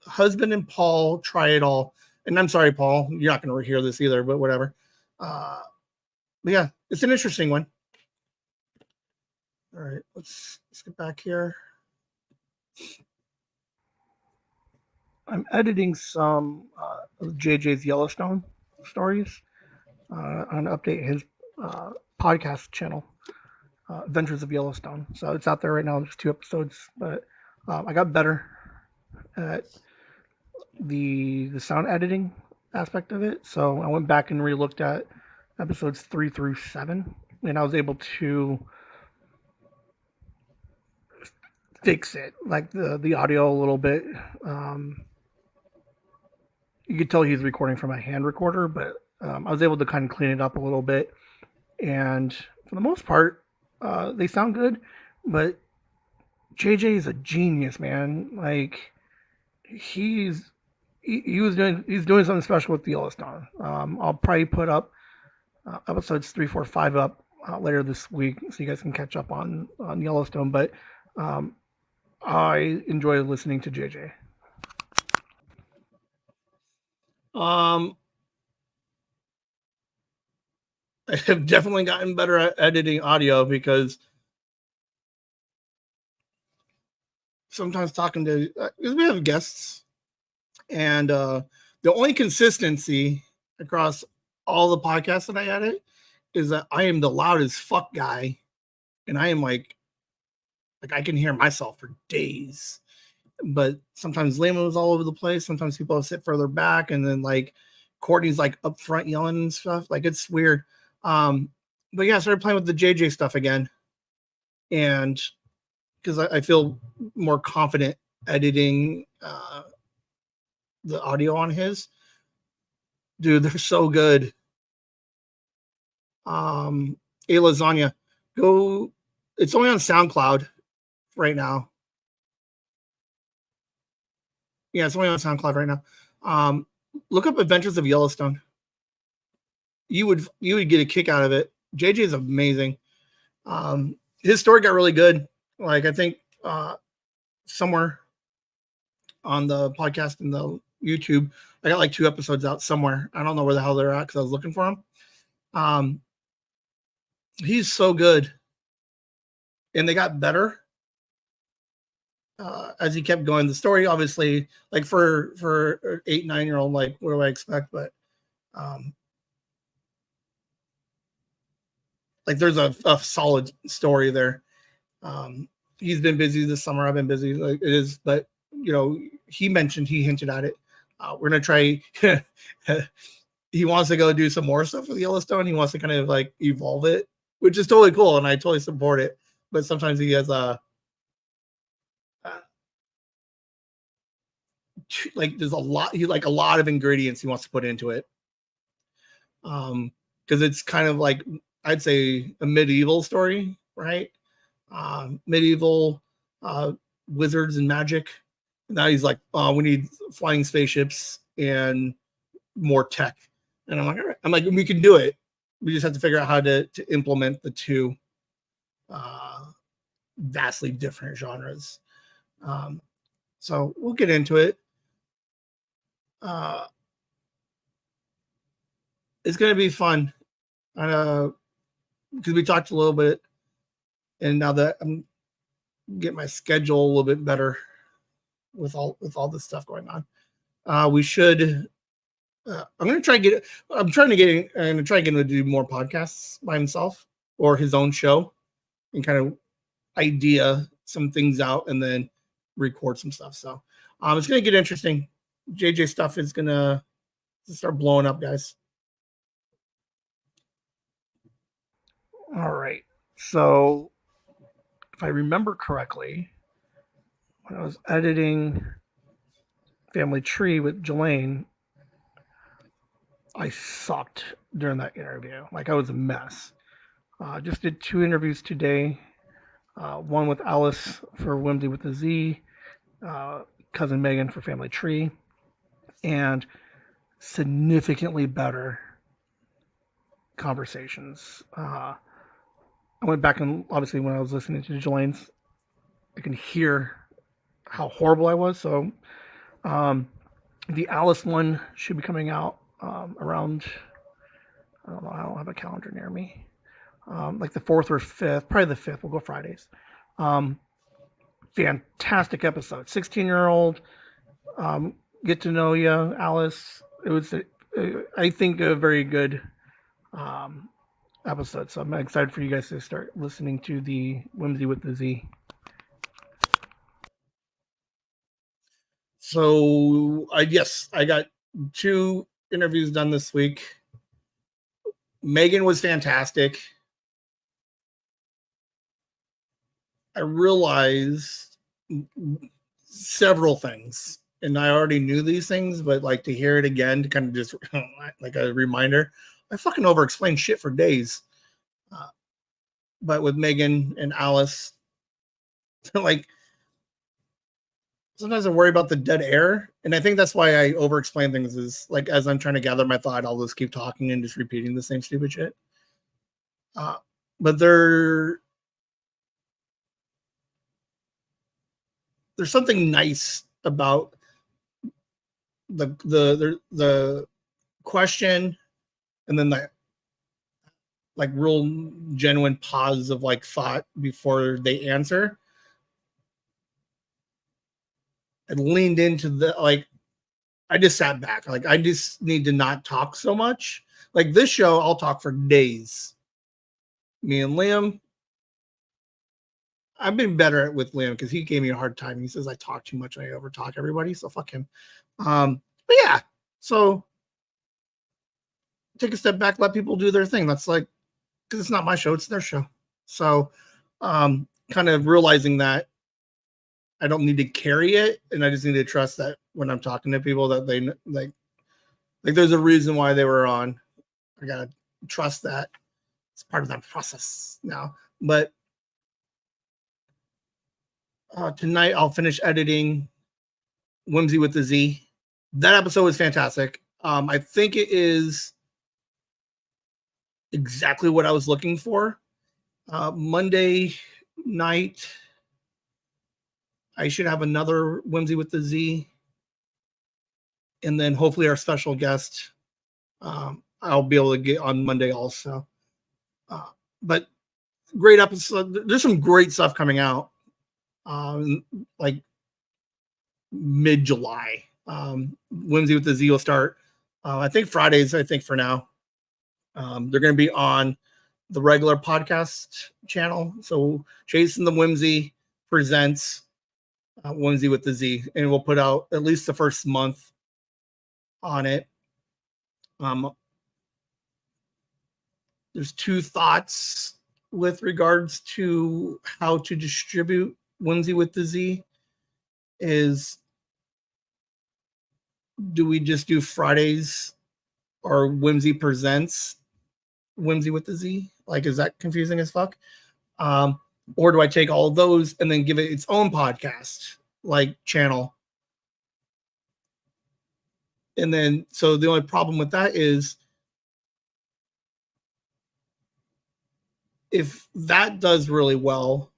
husband and Paul try it all. And I'm sorry, Paul, you're not going to hear this either, but whatever. But yeah, it's an interesting one. All right, let's get back here. I'm editing some of JJ's Yellowstone stories on update his podcast channel, Adventures of Yellowstone. So it's out there right now. There's 2 episodes, but I got better at the sound editing aspect of it. So I went back and re-looked at episodes 3 through 7, and I was able to fix it, like the audio a little bit. You could tell he's recording from a hand recorder, but I was able to kind of clean it up a little bit. And for the most part, they sound good. But JJ is a genius, man. Like he's doing something special with Yellowstone. I'll probably put up episodes 3, 4, 5 up later this week, so you guys can catch up on Yellowstone. But I enjoy listening to JJ. I have definitely gotten better at editing audio because sometimes talking to because we have guests, and the only consistency across all the podcasts that I edit is that I am the loudest fuck guy, and I am like I can hear myself for days. But sometimes Layman was all over the place. Sometimes people sit further back, and then like Courtney's like up front yelling and stuff. Like it's weird. But yeah, I started playing with the JJ stuff again, and because I feel more confident editing the audio on his. Dude, they're so good. A Lasagna, go. It's only on SoundCloud right now. Yeah, it's only on SoundCloud right now. Look up Adventures of Yellowstone. You would get a kick out of it. JJ is amazing. His story got really good. Like I think somewhere on the podcast and the YouTube, I got like 2 episodes out somewhere. I don't know where the hell they're at because I was looking for them. He's so good, and they got better as he kept going. The story, obviously, like for 8, 9-year-old, like what do I expect? But like there's a solid story there. He's been busy this summer. I've been busy. Like it is, but he hinted at it. We're gonna try. He wants to go do some more stuff with Yellowstone. He wants to kind of like evolve it, which is totally cool, and I totally support it. But sometimes he has like there's a lot. He like a lot of ingredients he wants to put into it. Because it's kind of like I'd say a medieval story, right? Medieval wizards and magic. Now he's like, oh, we need flying spaceships and more tech. And I'm like, all right. I'm like, we can do it. We just have to figure out how to implement the 2 vastly different genres. So we'll get into it. It's going to be fun. Because we talked a little bit And now that I'm getting my schedule a little bit better with all this stuff going on, we should. I'm gonna try to get. I'm trying to get. I'm gonna try to get him to do more podcasts by himself or his own show, and kind of idea some things out and then record some stuff. So it's gonna get interesting. JJ stuff is gonna start blowing up, guys. All right. So if I remember correctly, when I was editing Family Tree with Jelaine, I sucked during that interview. Like I was a mess. Just did 2 interviews today. One with Alice for Whimsy with the Z, cousin Megan for Family Tree, and significantly better conversations. I went back and obviously when I was listening to Jelaine's, I can hear how horrible I was. So the Alice one should be coming out around, I don't know, I don't have a calendar near me. Like the 4th or 5th, probably the 5th. We'll go Fridays. Fantastic episode. 16-year-old, get to know you, Alice. It was, I think, a very good episode. So I'm excited for you guys to start listening to the Whimsy with the Z. So I got 2 interviews done this week. Megan was fantastic. I realized several things, and I already knew these things, but like to hear it again to kind of just like a reminder. I fucking over-explained shit for days. But with Megan and Alice, like sometimes I worry about the dead air, and I think that's why I over-explain things. Is like as I'm trying to gather my thought, I'll just keep talking and just repeating the same stupid shit. But there's something nice about the question, and then the like real genuine pause of like thought before they answer. I leaned into the like I just sat back. Like I just need to not talk so much. Like this show, I'll talk for days. Me and Liam. I've been better with Liam because he gave me a hard time. He says I talk too much and I overtalk everybody. So fuck him. But yeah. So take a step back, let people do their thing. That's like because it's not my show, it's their show. So kind of realizing that I don't need to carry it, and I just need to trust that when I'm talking to people that they like there's a reason why they were on. I gotta trust that it's part of that process now. But tonight I'll finish editing Whimsy with the Z. That episode was fantastic. I think it is exactly what I was looking for. Monday night, I should have another Whimsy with the Z. And then hopefully our special guest, I'll be able to get on Monday also. But great episode. There's some great stuff coming out. Like mid-July. Whimsy with the Z will start. I think Fridays, for now. They're going to be on the regular podcast channel. So Jason the Whimsy presents Whimsy with the Z, and we'll put out at least the first month on it. There's 2 thoughts with regards to how to distribute Whimsy with the Z. Is do we just do Fridays or Whimsy presents Whimsy with the Z? Like, is that confusing as fuck? Or do I take all of those and then give it its own podcast, like channel? And then, so the only problem with that is if that does really well,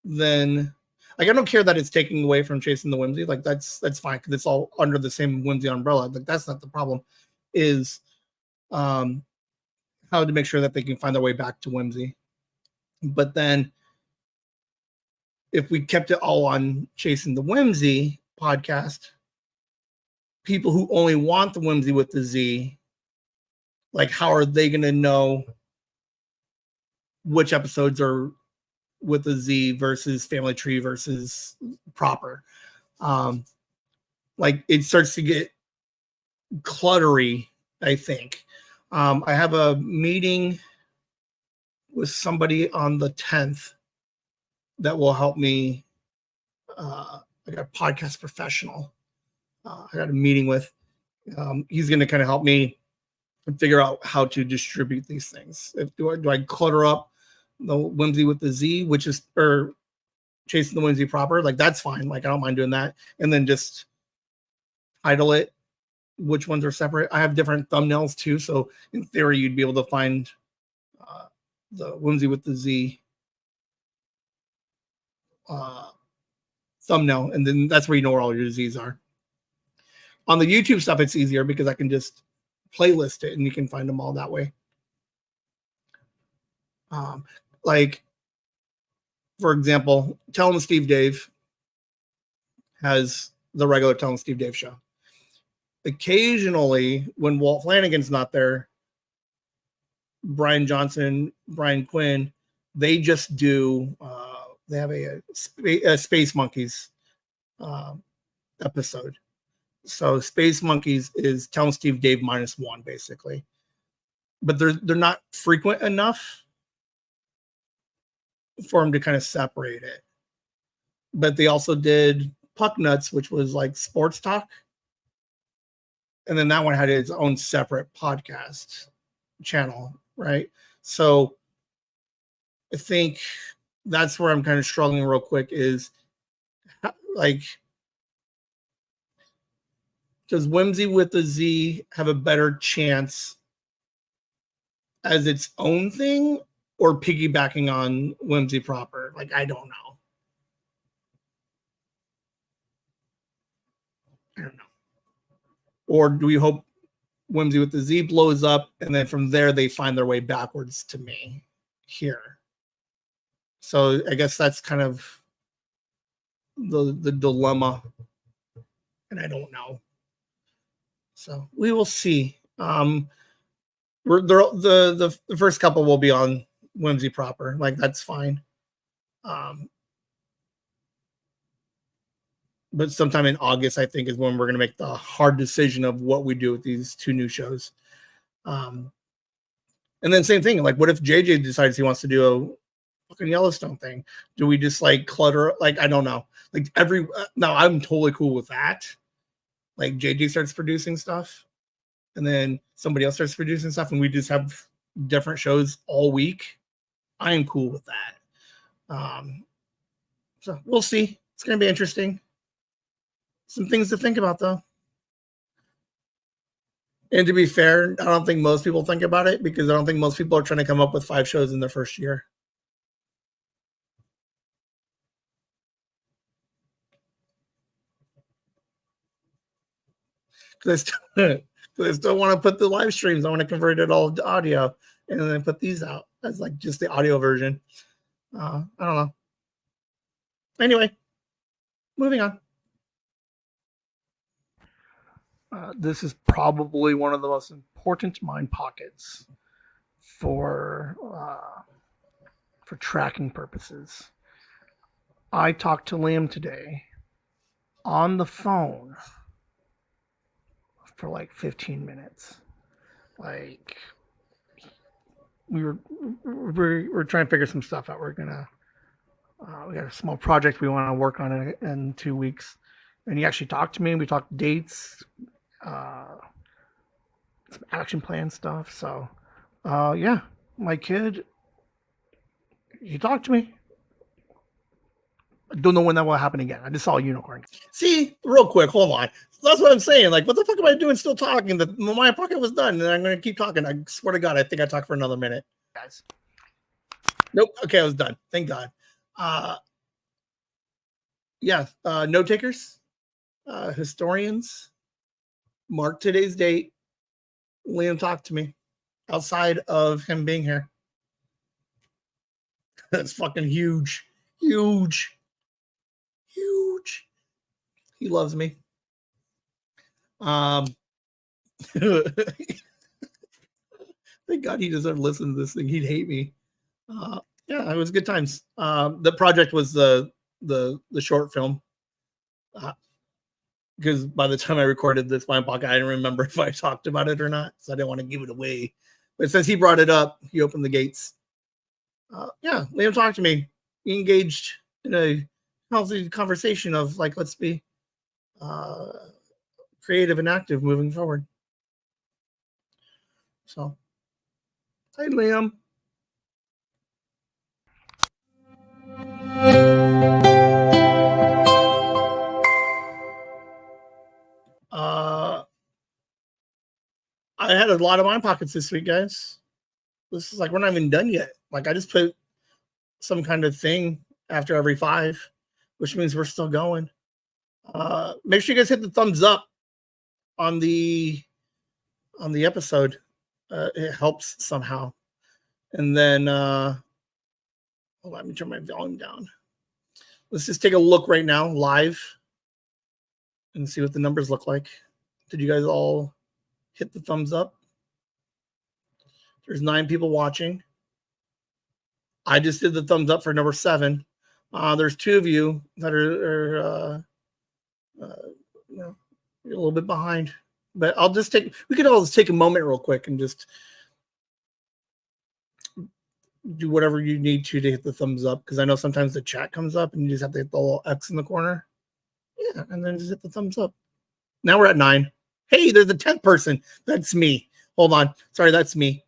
then like I don't care that it's taking away from Chasing the Whimsy. Like that's fine because it's all under the same Whimsy umbrella. Like that's not the problem. Is how to make sure that they can find their way back to Whimsy. But then if we kept it all on Chasing the Whimsy podcast, people who only want the Whimsy with the Z, like, how are they going to know which episodes are with the Z versus Family Tree versus proper? Like, it starts to get cluttery, I think. I have a meeting with somebody on the 10th that will help me. I got a podcast professional I got a meeting with. He's going to kind of help me figure out how to distribute these things. Do I clutter up the Whimsy with the Z, which is, or Chasing the Whimsy proper? Like, that's fine. Like, I don't mind doing that. And then just title it, which ones are separate. I have different thumbnails too. So in theory, you'd be able to find the Whimsy with the Z thumbnail. And then that's where you know where all your Z's are. On the YouTube stuff, it's easier because I can just playlist it and you can find them all that way. Like, for example, Tell 'em Steve Dave has the regular Tell 'em Steve Dave show. Occasionally, when Walt Flanagan's not there, Brian Johnson, Brian Quinn, they just do, they have a Space Monkeys episode. So Space Monkeys is Tell 'em Steve Dave -1, basically. But they're not frequent enough for them to kind of separate it. But they also did Puck Nuts, which was like sports talk. And then that one had its own separate podcast channel, right? So I think that's where I'm kind of struggling real quick is, like, does Whimsy with the Z have a better chance as its own thing or piggybacking on Whimsy proper? Like, I don't know. I don't know. Or do we hope Whimsy with the Z blows up and then from there they find their way backwards to me here? So I guess that's kind of the dilemma, and I don't know. So we will see. The first couple will be on Whimsy proper, like, that's fine. But sometime in August, I think, is when we're going to make the hard decision of what we do with these two new shows. And then same thing, like, what if JJ decides he wants to do a fucking Yellowstone thing? Do we just like clutter? Like, I don't know. Like, now I'm totally cool with that. Like, JJ starts producing stuff, and then somebody else starts producing stuff, and we just have different shows all week. I am cool with that. So we'll see. It's going to be interesting. Some things to think about, though. And to be fair, I don't think most people think about it because I don't think most people are trying to come up with 5 shows in their first year. Because I still want to put the live streams. I want to convert it all to audio and then put these out as like just the audio version. I don't know. Anyway, moving on. This is probably one of the most important mind pockets for tracking purposes. I talked to Liam today on the phone for like 15 minutes. Like, we're trying to figure some stuff out. We're gonna we got a small project we want to work on in 2 weeks, and he actually talked to me. We talked dates, some action plan stuff. So yeah, my kid, he talked to me. I don't know when that will happen again. I just saw a unicorn. See, real quick, hold on. That's what I'm saying. Like, what the fuck am I doing still talking? My pocket was done, and I'm going to keep talking. I swear to God, I think I talked for another minute. Guys. Nope. Okay, I was done. Thank God. Yeah, note takers, historians, mark today's date. Liam talked to me outside of him being here. That's fucking huge. Huge. He loves me. Thank God he doesn't listen to this thing. He'd hate me. Yeah, it was good times. The project was the short film. Because by the time I recorded this my podcast, I didn't remember if I talked about it or not, so I didn't want to give it away. But since he brought it up, he opened the gates. Yeah, Liam talked to me. He engaged in a healthy conversation of like, let's be creative and active moving forward. So, hi, Liam. I had a lot of mind pockets this week, guys. This is like we're not even done yet. Like I just put some kind of thing after every 5, which means we're still going. Make sure you guys hit the thumbs up on the episode. It helps somehow. And then let me turn my volume down. Let's just take a look right now live and see what the numbers look like. Did you guys all hit the thumbs up? There's 9 people watching. I just did the thumbs up for number 7. There's 2 of you that are you know, a little bit behind. But I'll just we could all just take a moment real quick and just do whatever you need to hit the thumbs up, because I know sometimes the chat comes up and you just have to hit the little X in the corner. Yeah, and then just hit the thumbs up. Now we're at 9. Hey, there's a 10th person. That's me. Hold on. Sorry, that's me.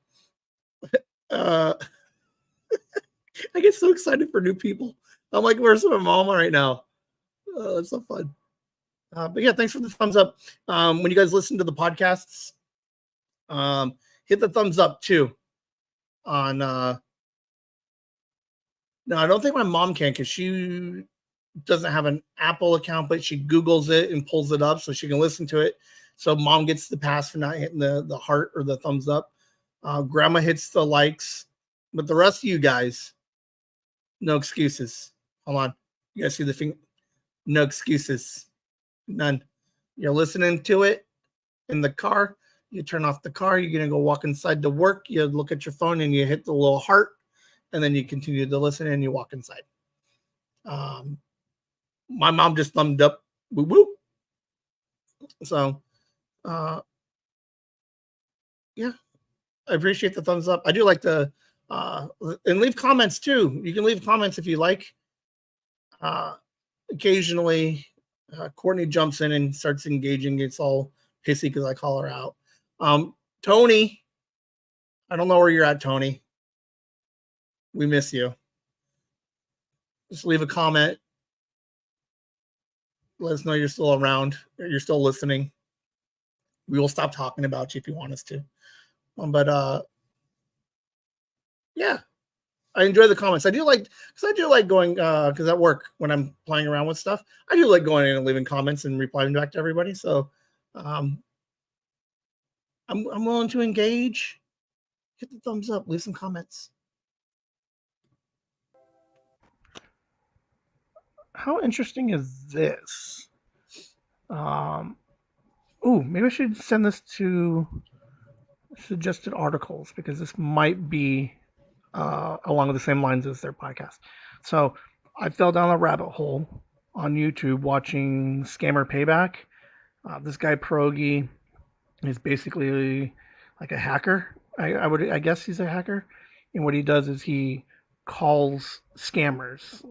I get so excited for new people. I'm like, where's my mama right now? It's so fun. But yeah, thanks for the thumbs up. When you guys listen to the podcasts, hit the thumbs up too. On no, I don't think my mom can, because she doesn't have an Apple account, but she Googles it and pulls it up so she can listen to it. So mom gets the pass for not hitting the heart or the thumbs up. Grandma hits the likes, but the rest of you guys, no excuses. Hold on, you guys see the thing? No excuses, none. You're listening to it in the car. You turn off the car. You're gonna go walk inside to work. You look at your phone and you hit the little heart, and then you continue to listen and you walk inside. My mom just thumbed up. Woo woo. So, yeah, I appreciate the thumbs up. I do like the and leave comments too. You can leave comments if you like. Occasionally, Courtney jumps in and starts engaging. It's all pissy because I call her out. Tony, I don't know where you're at, Tony. We miss you. Just leave a comment. Let us know you're still around. You're still listening. We will stop talking about you if you want us to. But yeah, I enjoy the comments. I do like going because at work when I'm playing around with stuff, I do like going in and leaving comments and replying back to everybody. So I'm willing to engage. Hit the thumbs up. Leave some comments. How interesting is this? Maybe I should send this to suggested articles, because this might be along the same lines as their podcast. So I fell down a rabbit hole on YouTube watching Scammer Payback. This guy Pierogi is basically like a hacker. I guess he's a hacker, and what he does is he calls scammers,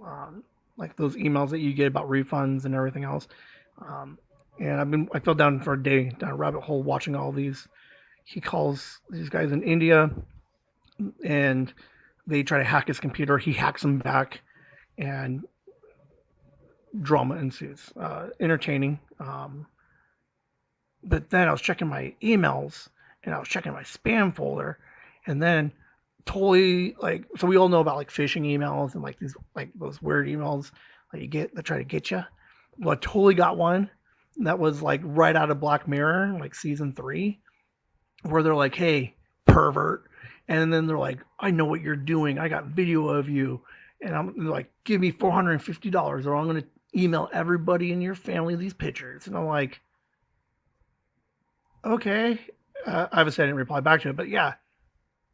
like those emails that you get about refunds and everything else. And I fell down for a day down a rabbit hole watching all these. He calls these guys in India, and they try to hack his computer. He hacks them back, and drama ensues. Entertaining. But then I was checking my emails, and I was checking my spam folder, and then totally, like, so we all know about like phishing emails and like those weird emails that you get that try to get you. Well, I totally got one that was like right out of Black Mirror, like season 3, where they're like, "Hey, pervert," and then they're like, "I know what you're doing. I got video of you," and I'm like, "Give me $450, or I'm gonna email everybody in your family these pictures. And I'm like, okay. Obviously, I didn't reply back to it, but yeah.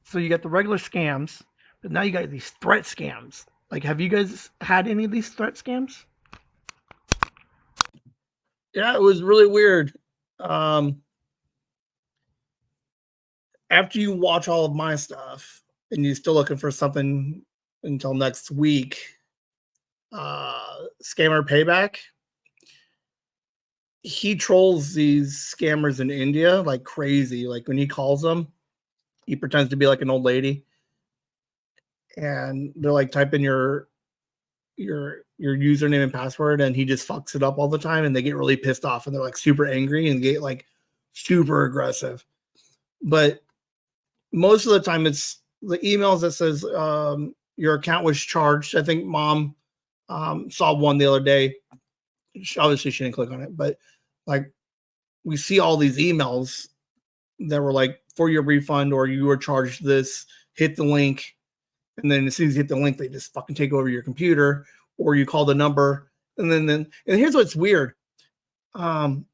So you got the regular scams, but now you got these threat scams. Like, have you guys had any of these threat scams? Yeah, it was really weird. Um, After you watch all of my stuff and you're still looking for something until next week, Scammer Payback, he trolls these scammers in India like crazy. Like when he calls them, he pretends to be like an old lady, and they're like type in your username and password, and he just fucks it up all the time, and they get really pissed off, and they're like super angry and get like super aggressive. But most of the time, it's the emails that says your account was charged. I think mom saw one the other day. Obviously, she didn't click on it, but like we see all these emails that were like for your refund or you were charged this, hit the link. And then as soon as you hit the link, they just fucking take over your computer or you call the number. And here's what's weird. Um,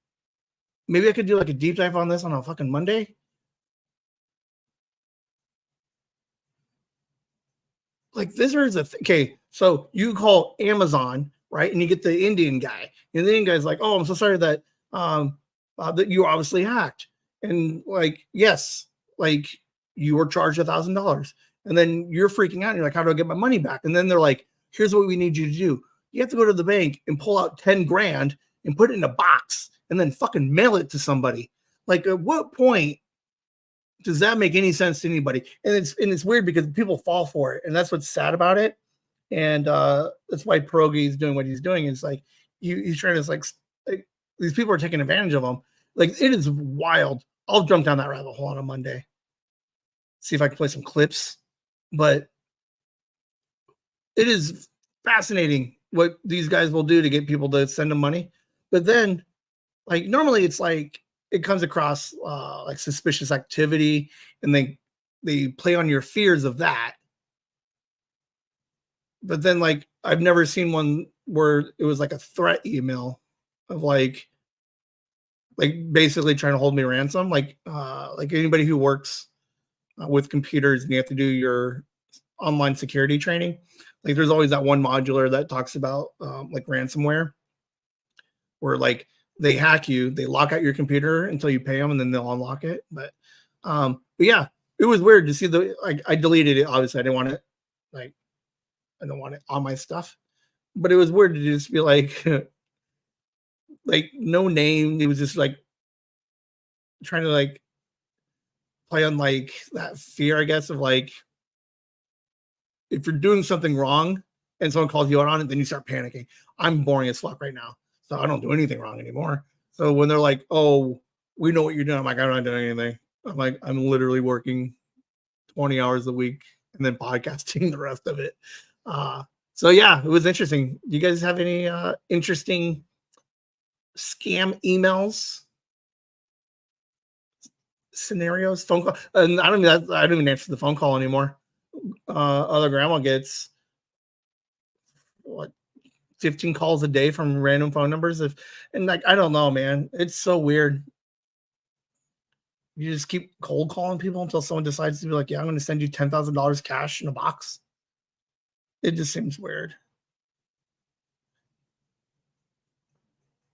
Maybe I could do like a deep dive on this on a fucking Monday. Like this is okay. So you call Amazon, right? And you get the Indian guy. And the Indian guy's like, oh, I'm so sorry that that you obviously hacked. And like, yes, like you were charged $1,000. And then you're freaking out. And you're like, how do I get my money back? And then they're like, here's what we need you to do. You have to go to the bank and pull out 10 grand and put it in a box and then fucking mail it to somebody. Like, at what point does that make any sense to anybody? And it's weird because people fall for it, and that's what's sad about it. And that's why Pierogi is doing what he's doing. It's like he's trying to like these people are taking advantage of him. Like it is wild. I'll jump down that rabbit hole on a Monday. See if I can play some clips, but it is fascinating what these guys will do to get people to send them money. But then, like normally, it's like it comes across like suspicious activity, and they play on your fears of that. But then, like I've never seen one where it was like a threat email of like basically trying to hold me ransom. Like anybody who works with computers and you have to do your online security training. Like there's always that one modular that talks about like ransomware, where like they hack you, they lock out your computer until you pay them, and then they'll unlock it. But yeah, it was weird to see like I deleted it. Obviously, I didn't want it. Like I don't want it on my stuff. But it was weird to just be like, like no name. It was just like trying to like play on like that fear, I guess, of like if you're doing something wrong and someone calls you out on it, then you start panicking. I'm boring as fuck right now, so I don't do anything wrong anymore. So when they're like, "Oh, we know what you're doing," I'm like, "I'm not doing anything." I'm like, "I'm literally working 20 hours a week and then podcasting the rest of it." So yeah, it was interesting. Do you guys have any interesting scam emails, scenarios, phone call? And I don't even answer the phone call anymore. Other grandma gets what 15 calls a day from random phone numbers. And like I don't know, man. It's so weird. You just keep cold calling people until someone decides to be like, yeah, I'm gonna send you $10,000 cash in a box. It just seems weird.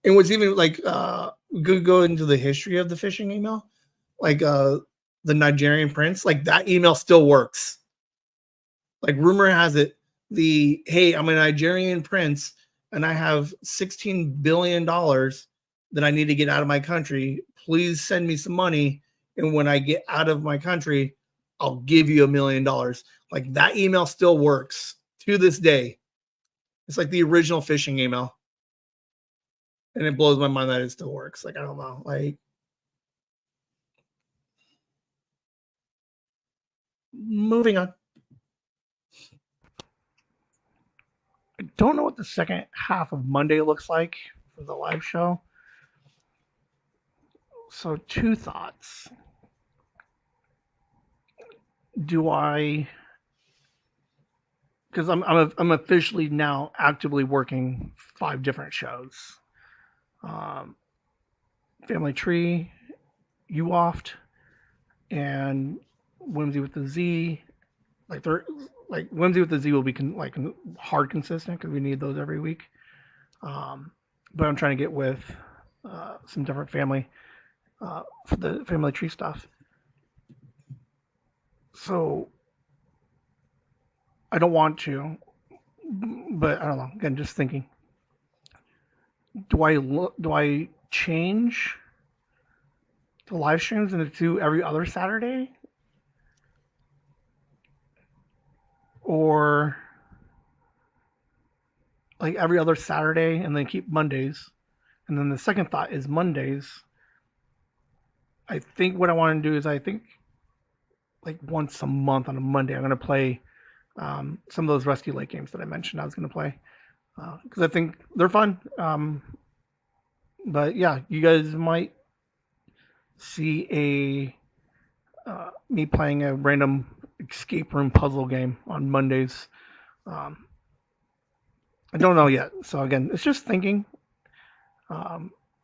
And what's even like go into the history of the phishing email, like the Nigerian prince, like that email still works. Like rumor has it, the hey, I'm a Nigerian prince and I have $16 billion that I need to get out of my country. Please send me some money. And when I get out of my country, I'll give you $1 million. Like that email still works to this day. It's like the original phishing email. And it blows my mind that it still works. Like, I don't know. Like, moving on. I don't know what the second half of Monday looks like for the live show. So, two thoughts. Do I because I'm officially now actively working 5 different shows. Family Tree, U-Oft, and Whimsy with the Z. Like they're like Whimsy with the Z will be hard consistent because we need those every week. But I'm trying to get with some different family for the Family Tree stuff. So I don't want to, but I don't know. Again, just thinking. Do I change the live streams into every other Saturday, or like every other Saturday and then keep Mondays? And then the second thought is Mondays. I think what I want to do is I think like once a month on a Monday I'm going to play some of those Rusty Lake games that I mentioned I was going to play because I think they're fun. But yeah, you guys might see me playing a random escape room puzzle game on Mondays. I don't know yet. So again, it's just thinking.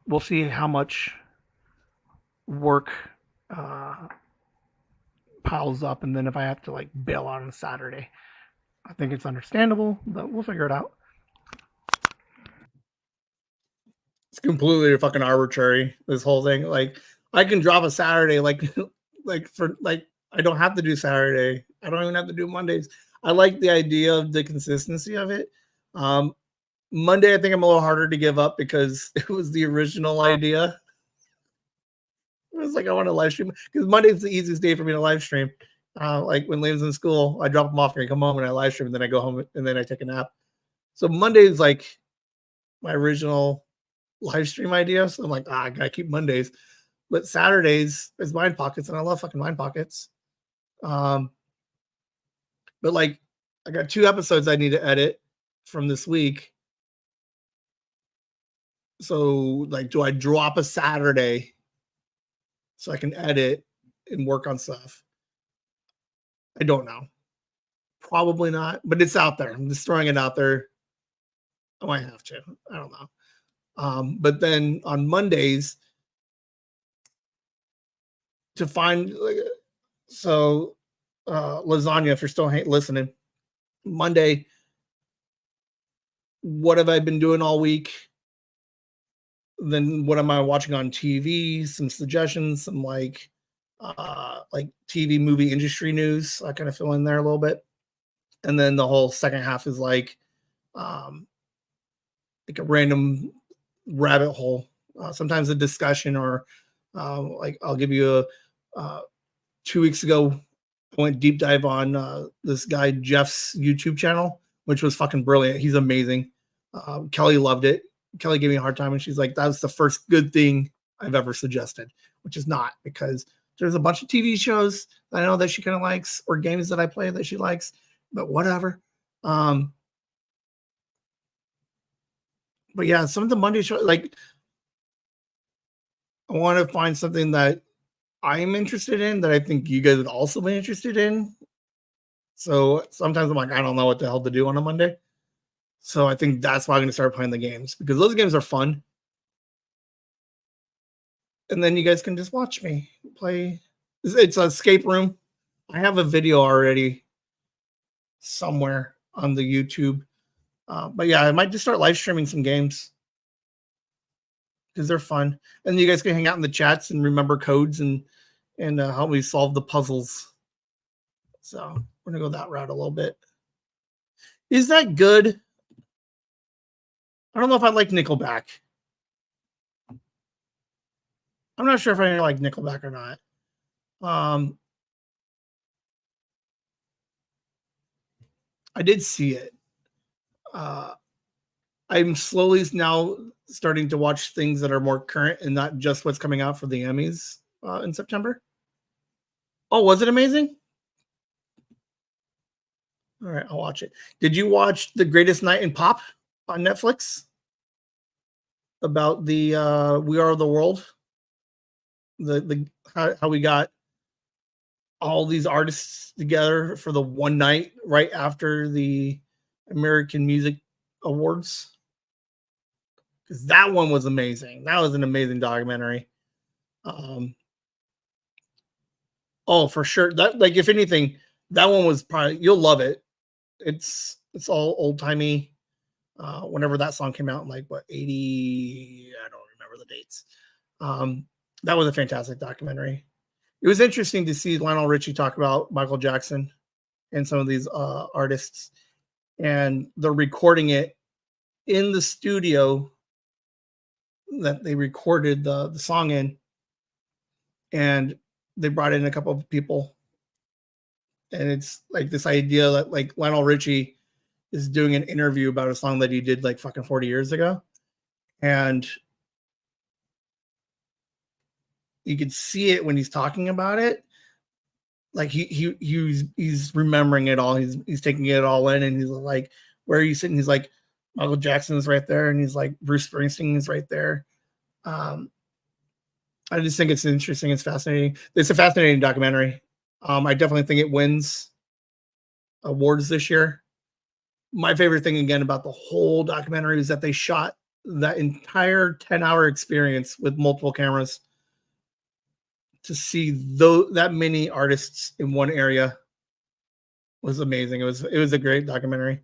We'll see how much work piles up, and then if I have to like bail out on a Saturday, I think it's understandable, but we'll figure it out. It's completely fucking arbitrary, this whole thing. Like, I can drop a Saturday, like I don't have to do Saturday. I don't even have to do Mondays. I like the idea of the consistency of it. Monday, I think I'm a little harder to give up because it was the original idea. It was like I want to live stream because Monday's the easiest day for me to live stream. Like when Liam's in school, I drop him off and I come home and I live stream, and then I go home and then I take a nap. So Monday is like my original live stream idea. So I'm like, I gotta keep Mondays. But Saturdays is Mind Pockets, and I love fucking Mind Pockets. But like, I got 2 episodes I need to edit from this week. So like, do I drop a Saturday so I can edit and work on stuff? I don't know. Probably not, but it's out there. I'm just throwing it out there. I might have to. I don't know. But then on Mondays, to find lasagna, if you're still listening, Monday, what have I been doing all week? Then what am I watching on TV? Some suggestions, some like TV movie industry news. I kind of fill in there a little bit. And then the whole second half is like a random rabbit hole. Sometimes a discussion or like I'll give you a 2 weeks ago, I went deep dive on this guy Jeff's YouTube channel, which was fucking brilliant. He's amazing. Kelly loved it. Kelly gave me a hard time, and she's like, "That was the first good thing I've ever suggested," which is not, because there's a bunch of TV shows that I know that she kind of likes, or games that I play that she likes, but whatever. But yeah, some of the Monday shows, like I want to find something that I'm interested in that I think you guys would also be interested in. So sometimes I'm like, I don't know what the hell to do on a Monday. So I think that's why I'm going to start playing the games, because those games are fun. And then you guys can just watch me play. It's an escape room. I have a video already somewhere on the YouTube. But yeah, I might just start live streaming some games because they're fun. And you guys can hang out in the chats and remember codes and help me solve the puzzles. So we're going to go that route a little bit. Is that good? I don't know if I like Nickelback. I'm not sure if I like Nickelback or not. I did see it. I'm slowly now starting to watch things that are more current and not just what's coming out for the Emmys in September. Oh, was it amazing? All right, I'll watch it. Did you watch The Greatest Night in Pop on Netflix? About the We Are the World? The how we got all these artists together for the one night right after the American Music Awards. Because that one was amazing. That was an amazing documentary. Oh, for sure. That, like, if anything, that one was probably, you'll love it. It's all old timey. Whenever that song came out in like what 80, I don't remember the dates. That was a fantastic documentary. It was interesting to see Lionel Richie talk about Michael Jackson and some of these artists, and they're recording it in the studio that they recorded the song in, and they brought in a couple of people, and it's like this idea that like Lionel Richie is doing an interview about a song that he did like fucking 40 years ago, and you could see it when he's talking about it. Like he's remembering it all. He's taking it all in, and he's like, "Where are you sitting?" He's like, "Michael Jackson is right there," and he's like, "Bruce Springsteen is right there." I just think it's interesting. It's fascinating. It's a fascinating documentary. I definitely think it wins awards this year. My favorite thing again about the whole documentary is that they shot that entire 10-hour experience with multiple cameras to see that many artists in one area was amazing. It was a great documentary.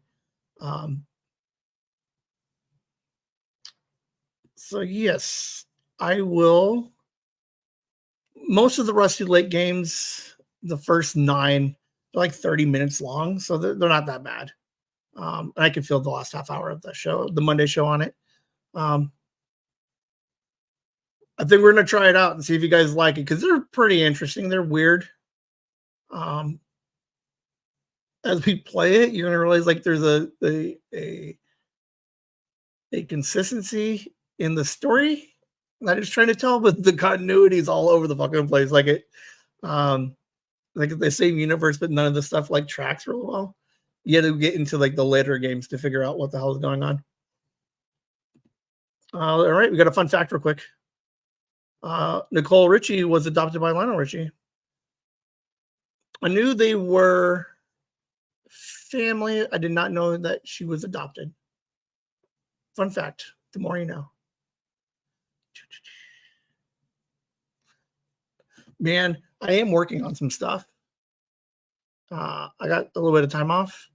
So yes, I will. Most of the Rusty Lake games, the first 9, they're like 30 minutes long, so they're not that bad. I can feel the last half hour of the show, the Monday show on it. I think we're gonna try it out and see if you guys like it because they're pretty interesting. They're weird. As we play it, you're gonna realize like there's a consistency in the story that it's trying to tell, but the continuity is all over the fucking place. Like it, like the same universe, but none of the stuff like tracks real well. You had to get into like the later games to figure out what the hell is going on. All right, we got a fun fact real quick. Nicole Richie was adopted by Lionel Richie. I knew they were family. I did not know that she was adopted. Fun fact, the more you know. Man, I am working on some stuff. I got a little bit of time off.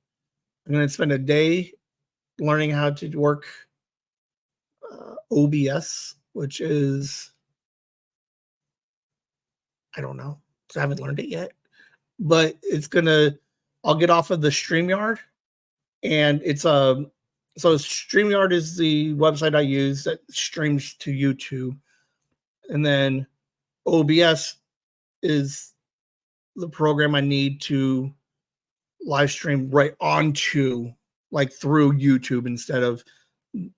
I'm going to spend a day learning how to work OBS, which is, I don't know, because I haven't learned it yet. But I'll get off of the StreamYard, and so StreamYard is the website I use that streams to YouTube. And then OBS is the program I need to live stream right onto, like through YouTube instead of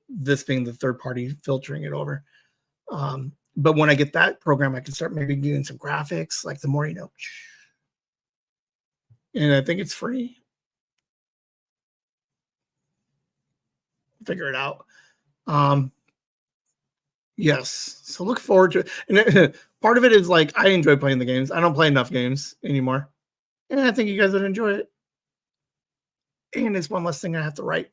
this being the third party filtering it over. But when I get that program, I can start maybe doing some graphics, like the more you know. And I think it's free. Figure it out. Yes. So look forward to it. And part of it is like I enjoy playing the games. I don't play enough games anymore. And I think you guys would enjoy it. And it's one less thing I have to write.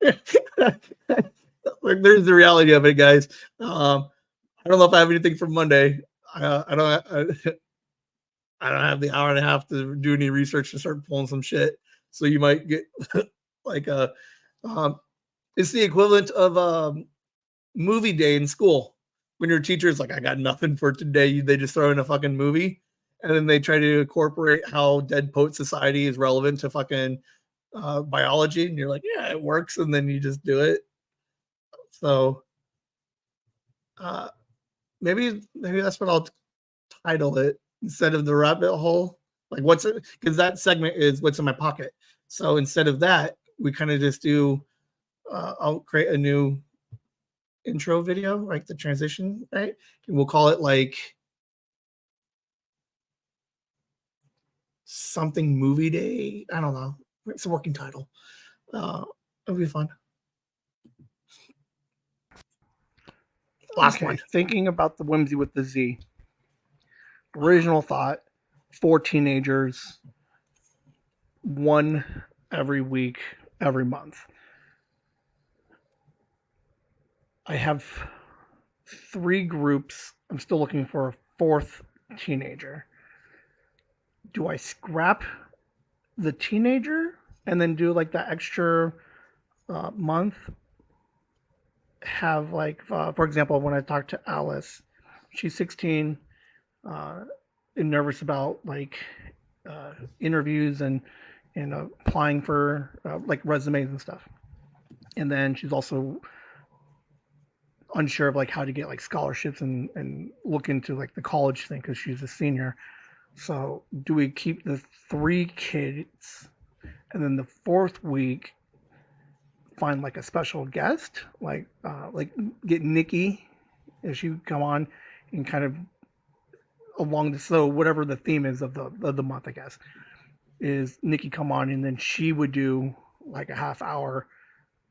Like, there's the reality of it, guys. I don't know if I have anything for Monday. I don't have the hour and a half to do any research to start pulling some shit. So you might get like it's the equivalent of movie day in school when your teacher's like, I got nothing for today. They just throw in a fucking movie, and then they try to incorporate how Dead Poet Society is relevant to fucking biology, and you're like, yeah, it works, and then you just do it. So maybe that's what I'll title it instead of the rabbit hole. Like what's it? Because that segment is what's in my pocket. So instead of that, we kind of just do. I'll create a new intro video, like the transition, right? And we'll call it like something movie day. I don't know. It's a working title. It'll be fun. Last one. Thinking about the Whimsy with the Z. Original thought. 4 teenagers, one every week, every month. I have 3 groups. I'm still looking for a 4th teenager. Do I scrap the teenager and then do like that extra month? Have like, for example, when I talked to Alice, she's 16, uh, and nervous about like interviews and applying for like resumes and stuff. And then she's also unsure of like how to get like scholarships and look into like the college thing because she's a senior. So do we keep the 3 kids and then the 4th week find like a special guest, like get Nikki if she would come on and kind of along the, so whatever the theme is of the month, I guess, is Nikki come on and then she would do like a half hour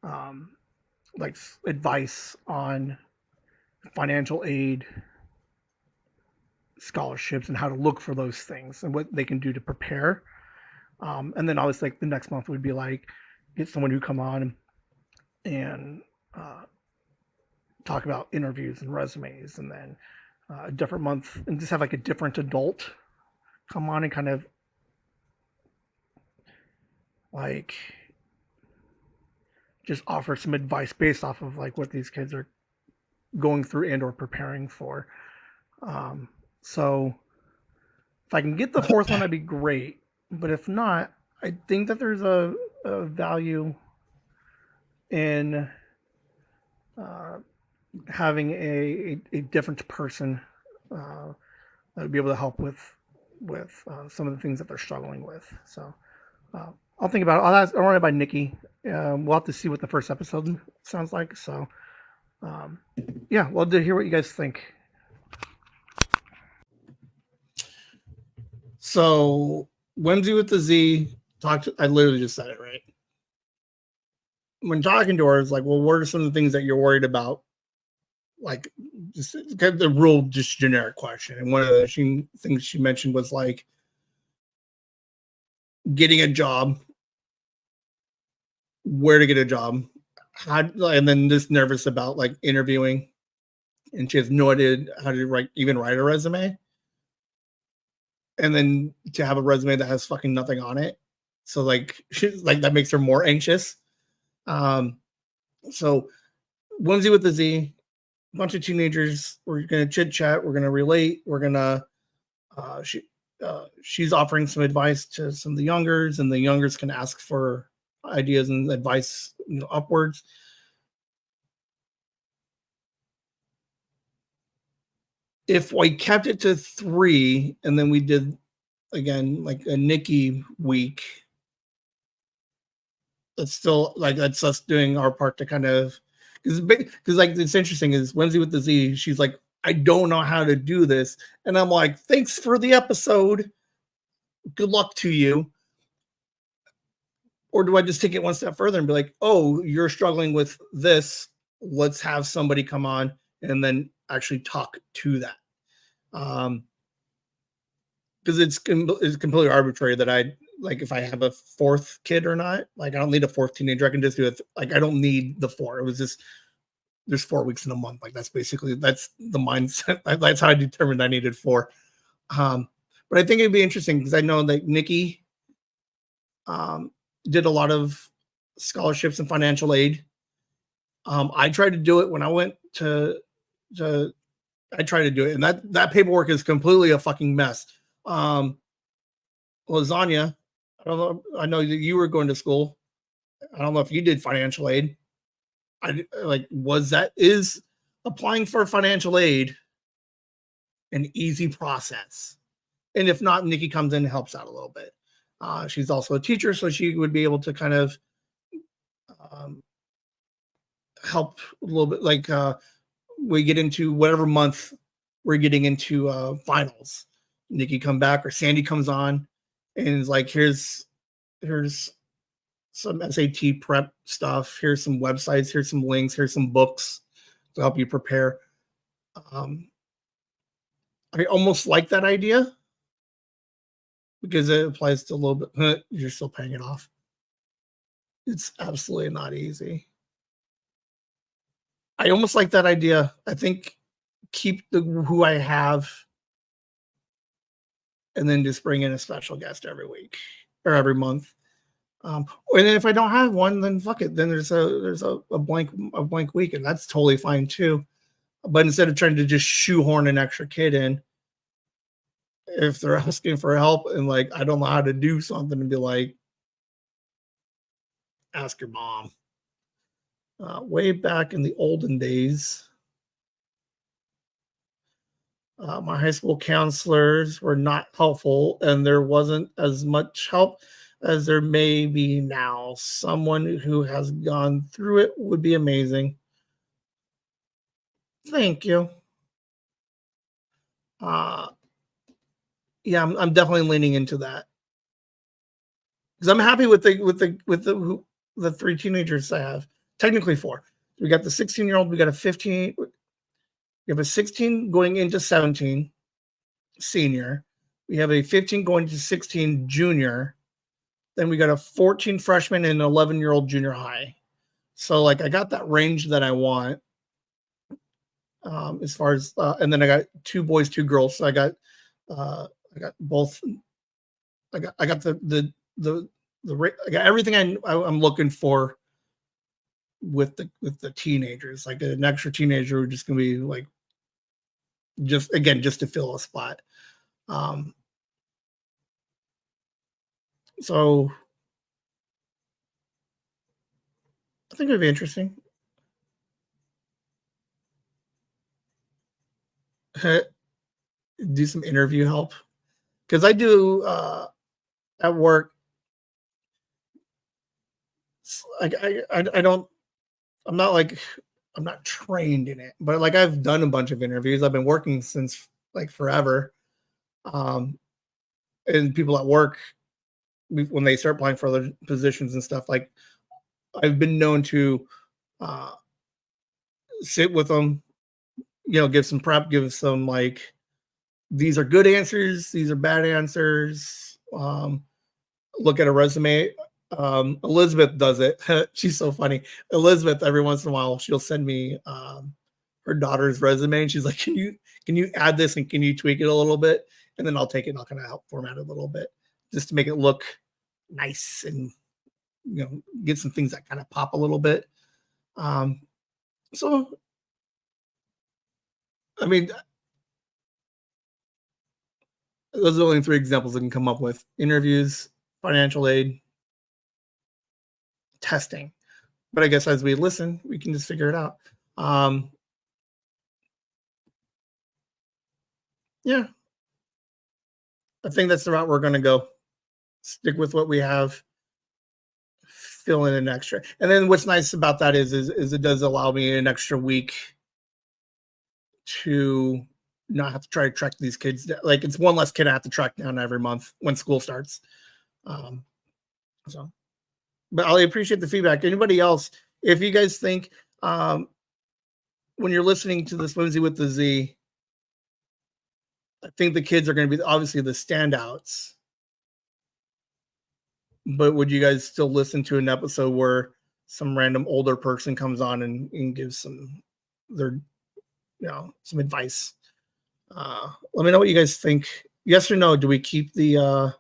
um, like advice on financial aid, scholarships, and how to look for those things and what they can do to prepare. And then obviously like the next month would be like get someone who come on and talk about interviews and resumes, and then a different month and just have like a different adult come on and kind of like just offer some advice based off of like what these kids are going through and or preparing for. So if I can get the 4th one, that'd be great. But if not, I think that there's a value in uh, having a different person that would be able to help with some of the things that they're struggling with. So I'll think about it. I'll run it by Nikki. We'll have to see what the first episode sounds like. So yeah, well, to hear what you guys think. So Whimsy with the Z talked. I literally just said it right. When talking to her, it's like, well, what are some of the things that you're worried about? Like, just kind of the real, just generic question. And one of the things she mentioned was like getting a job, where to get a job, how, and then just nervous about like interviewing, and she has no idea how to even write a resume. And then to have a resume that has fucking nothing on it. So like she's like that makes her more anxious. So Whimsy with the Z, a bunch of teenagers. We're gonna chit chat. We're gonna relate. We're gonna she's offering some advice to some of the youngers, and the youngers can ask for ideas and advice, upwards. If we kept it to 3, and then we did again like a Nikki week, that's still like that's us doing our part to kind of because like it's interesting is Whimsy with the Z, she's like, I don't know how to do this, and I'm like, thanks for the episode, good luck to you. Or do I just take it one step further and be like, oh, you're struggling with this, let's have somebody come on and then actually talk to that. Because it's completely arbitrary that I like if I have a 4th kid or not. Like I don't need a 4th teenager. I can just do it. Like I don't need the 4. It was just there's 4 weeks in a month. Like that's the mindset. That's how I determined I needed 4. But I think it'd be interesting because I know that Nikki did a lot of scholarships and financial aid. I tried to do it when I went to I tried to do it, and that paperwork is completely a fucking mess. Lasagna, I don't know. I know that you were going to school. I don't know if you did financial aid. Is applying for financial aid an easy process? And if not, Nikki comes in and helps out a little bit. She's also a teacher, so she would be able to kind of help a little bit. Like we get into whatever month we're getting into finals. Nikki come back or Sandy comes on and is like, here's some SAT prep stuff. Here's some websites. Here's some links. Here's some books to help you prepare. I almost like that idea. because it applies to a little bit. You're still paying it off. It's absolutely not easy. I almost like that idea. I think keep who I have, and then just bring in a special guest every week or every month. And then if I don't have one, then fuck it. Then there's a blank week, and that's totally fine too. But instead of trying to just shoehorn an extra kid in, if they're asking for help and like I don't know how to do something, and be like, ask your mom. Way back in the olden days, my high school counselors were not helpful, and there wasn't as much help as there may be now. Someone who has gone through it would be amazing. Thank you. Yeah, I'm definitely leaning into that because I'm happy with the three teenagers I have. Technically four. We got the 16-year-old. We got a 15. We have a 16 going into 17 senior. We have a 15 going to 16 junior. Then we got a 14 freshman and an 11-year-old junior high. So like I got that range that I want. As far as and then I got 2 boys, 2 girls. So I got both. I got the I got everything I'm looking for with the teenagers. Like an extra teenager who's just gonna be like just to fill a spot. So I think it'd be interesting. Do some interview help because I do at work. I don't. I'm not like I'm not trained in it, but like I've done a bunch of interviews. I've been working since like forever. And people at work when they start applying for other positions and stuff, like I've been known to uh, sit with them, give some prep, give some like these are good answers, these are bad answers. Look at a resume. Elizabeth does it. She's so funny. Elizabeth, every once in a while, she'll send me her daughter's resume, and she's like, "Can you add this and can you tweak it a little bit?" And then I'll take it and I'll kind of help format it a little bit just to make it look nice and get some things that kind of pop a little bit. So, I mean, those are only 3 examples I can come up with: interviews, financial aid, testing. But I guess as we listen, we can just figure it out. Yeah, I think that's the route we're going to go. Stick with what we have, fill in an extra. And then what's nice about that is it does allow me an extra week to not have to try to track these kids down. Like it's one less kid I have to track down every month when school starts. So, but I appreciate the feedback. Anybody else, if you guys think when you're listening to this Whimsy with the Z, I think the kids are going to be obviously the standouts. But would you guys still listen to an episode where some random older person comes on and gives some some advice? Let me know what you guys think. Yes or no? Do we keep the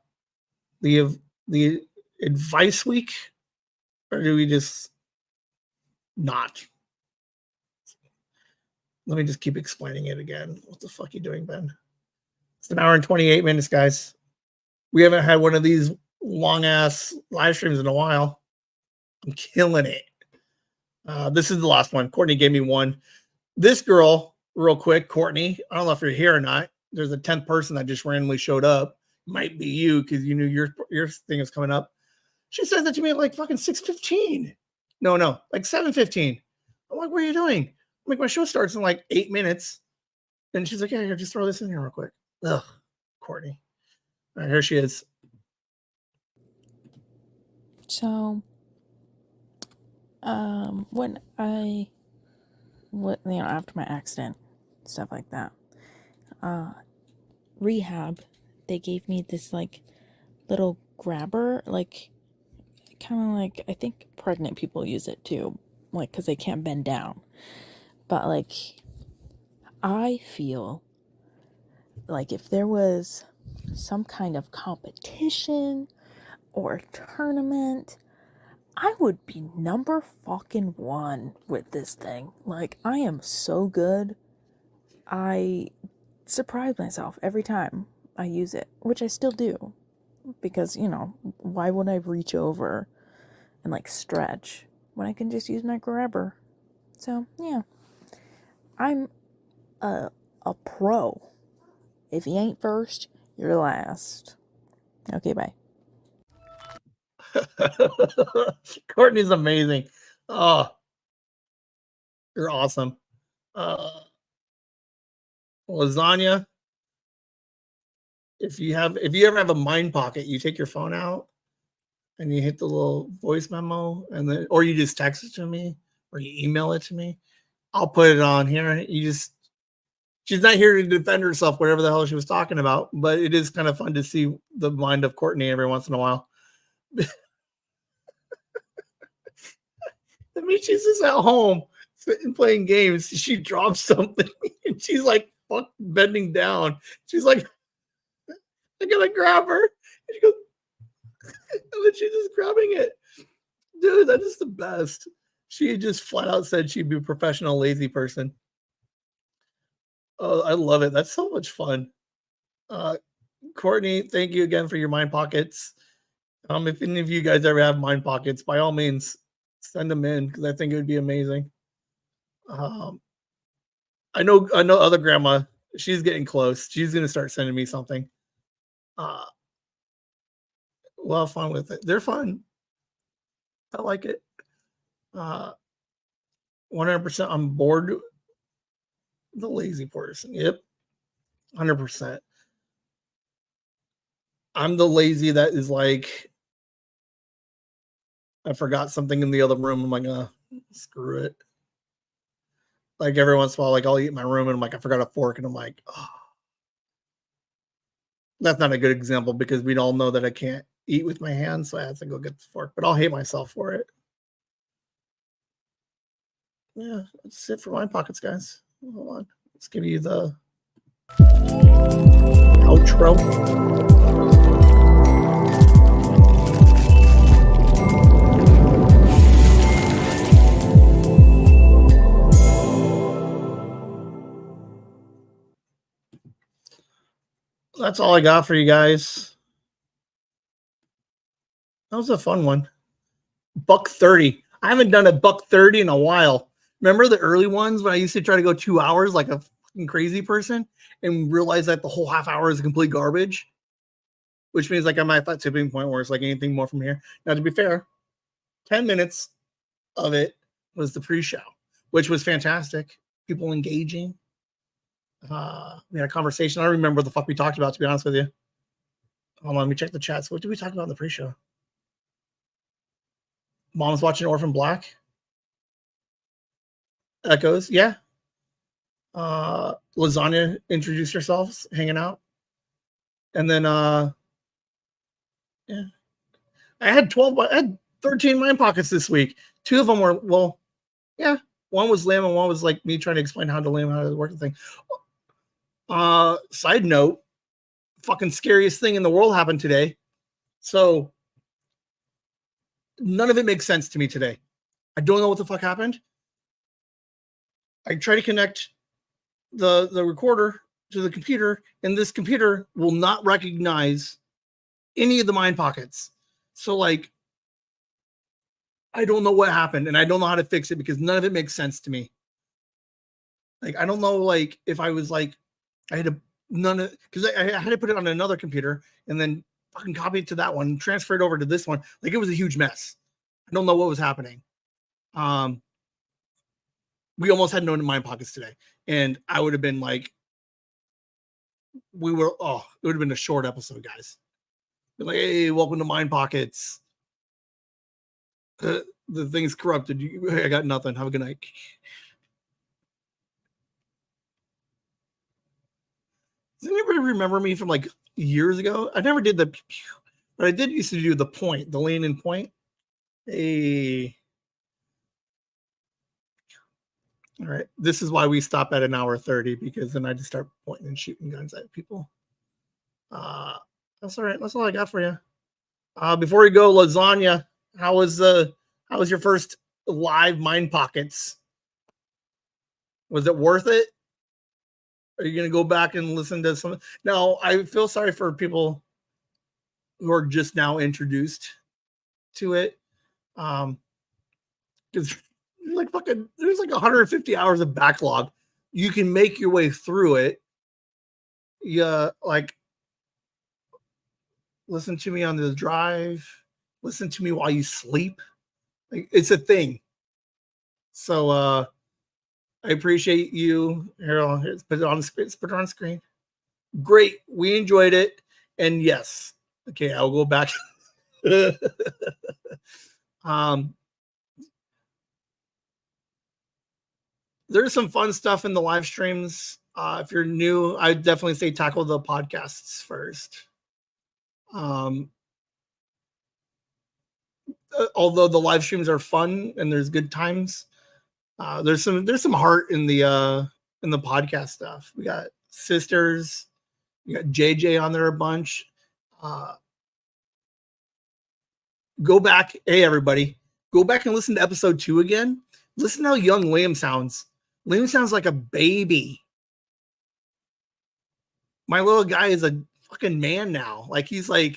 advice week, or do we just not? Let me just keep explaining it again. What the fuck are you doing, Ben? It's an hour and 28 minutes, guys. We haven't had one of these long ass live streams in a while. I'm killing it. This is the last one. Courtney gave me one. This girl, real quick, Courtney, I don't know if you're here or not. There's a 10th person that just randomly showed up. Might be you because you knew your thing is coming up. She said that to me at like fucking 6:15. No, like 7:15. I'm like, what are you doing? I'm like, my show starts in like 8 minutes. And she's like, yeah, here, just throw this in here real quick. Ugh, Courtney. All right, here she is. So, after my accident, stuff like that, rehab, they gave me this like little grabber, like kind of like I think pregnant people use it too, like because they can't bend down. But like I feel like if there was some kind of competition or tournament, I would be number fucking one with this thing. Like I am so good. I surprise myself every time I use it, which I still do. Because, you know, why would I reach over and like stretch when I can just use my grabber? So, yeah. I'm a pro. If you ain't first, you're last. Okay, bye. Courtney's amazing. Oh, you're awesome. Lasagna. If you ever have a mind pocket, you take your phone out and you hit the little voice memo, and then or you just text it to me or you email it to me. I'll put it on here. She's not here to defend herself, whatever the hell she was talking about, but it is kind of fun to see the mind of Courtney every once in a while. I mean, she's just at home sitting playing games. She drops something and she's like fuck bending down. She's like, I gotta grab her. And she goes, and then she's just grabbing it. Dude, that is the best. She just flat out said she'd be a professional lazy person. Oh, I love it. That's so much fun. Uh, Courtney, thank you again for your mind pockets. If any of you guys ever have mind pockets, by all means, send them in because I think it would be amazing. I know other grandma, she's getting close. She's gonna start sending me something. Uh, we'll have fun with it. They're fun. I like it. 100% I'm bored. The lazy person. Yep. 100%. I'm the lazy that is like, I forgot something in the other room. I'm like, screw it. Like every once in a while, like I'll eat in my room and I'm like, I forgot a fork, and I'm like, oh. That's not a good example because we all know that I can't eat with my hands, so I have to go get the fork. But I'll hate myself for it. Yeah, that's it for my pockets, guys. Hold on. Let's give you the outro. That's all I got for you guys. That was a fun one. $1.30. I haven't done a $1.30 in a while. Remember the early ones when I used to try to go 2 hours like a fucking crazy person and realize that the whole half hour is complete garbage? Which means like I'm at that tipping point where it's like anything more from here. Now, to be fair, 10 minutes of it was the pre-show, which was fantastic. People engaging. We had a conversation. I don't remember what the fuck we talked about, to be honest with you. Hold on, let me check the chats. What did we talk about in the pre-show? Mom's watching Orphan Black. Echoes, yeah. Lasagna introduced yourselves, hanging out. And then yeah. I had 13 mind pockets this week. 2 of them were, well, yeah. One was Lamb and one was like me trying to explain how to Lamb, how to work the thing. Side note, fucking scariest thing in the world happened today. So none of it makes sense to me today. I don't know what the fuck happened. I try to connect the recorder to the computer, and this computer will not recognize any of the mind pockets. So like, I don't know what happened, and I don't know how to fix it because none of it makes sense to me. Like, I don't know, like if I was like, I had to because I had to put it on another computer and then fucking copy it to that one, transfer it over to this one. Like it was a huge mess. I don't know what was happening. We almost had no mind pockets today, and I would have been like, it would have been a short episode, guys. Be like, hey, welcome to Mind Pockets. The thing's corrupted. I got nothing. Have a good night. Does anybody remember me from like years ago? I never did the But I did used to do the point, the lean in point. Hey. All right. This is why we stop at an hour 30, because then I just start pointing and shooting guns at people. That's all right. That's all I got for you. Before we go, lasagna. How was your first live Mind Pockets? Was it worth it? Are you gonna go back and listen to some? Now, I feel sorry for people who are just now introduced to it. Because there's like 150 hours of backlog. You can make your way through it. Yeah, like listen to me on the drive, listen to me while you sleep. Like, it's a thing. So I appreciate you. Here, let's put it on the screen. Let's put it on the screen. Great. We enjoyed it. And yes. Okay, I'll go back. There's some fun stuff in the live streams. If you're new, I'd definitely say tackle the podcasts first. Although the live streams are fun and there's good times, there's some heart in the podcast stuff. We got sisters, we got JJ on there a bunch. Go back, hey everybody, go back and listen to episode 2 again. Listen to how young Liam sounds. Liam sounds like a baby. My little guy is a fucking man now. Like he's like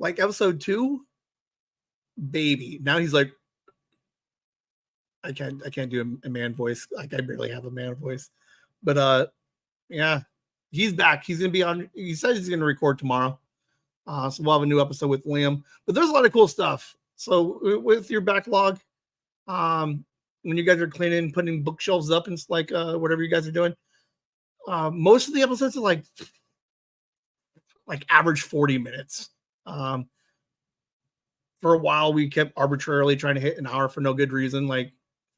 episode 2, baby. Now he's like, I can't do a man voice. Like I barely have a man voice. But yeah, he's back. He's gonna be on. He says he's gonna record tomorrow. So we'll have a new episode with Liam. But there's a lot of cool stuff. So with your backlog, when you guys are cleaning, putting bookshelves up and like whatever you guys are doing, most of the episodes are like average 40 minutes. For a while, we kept arbitrarily trying to hit an hour for no good reason.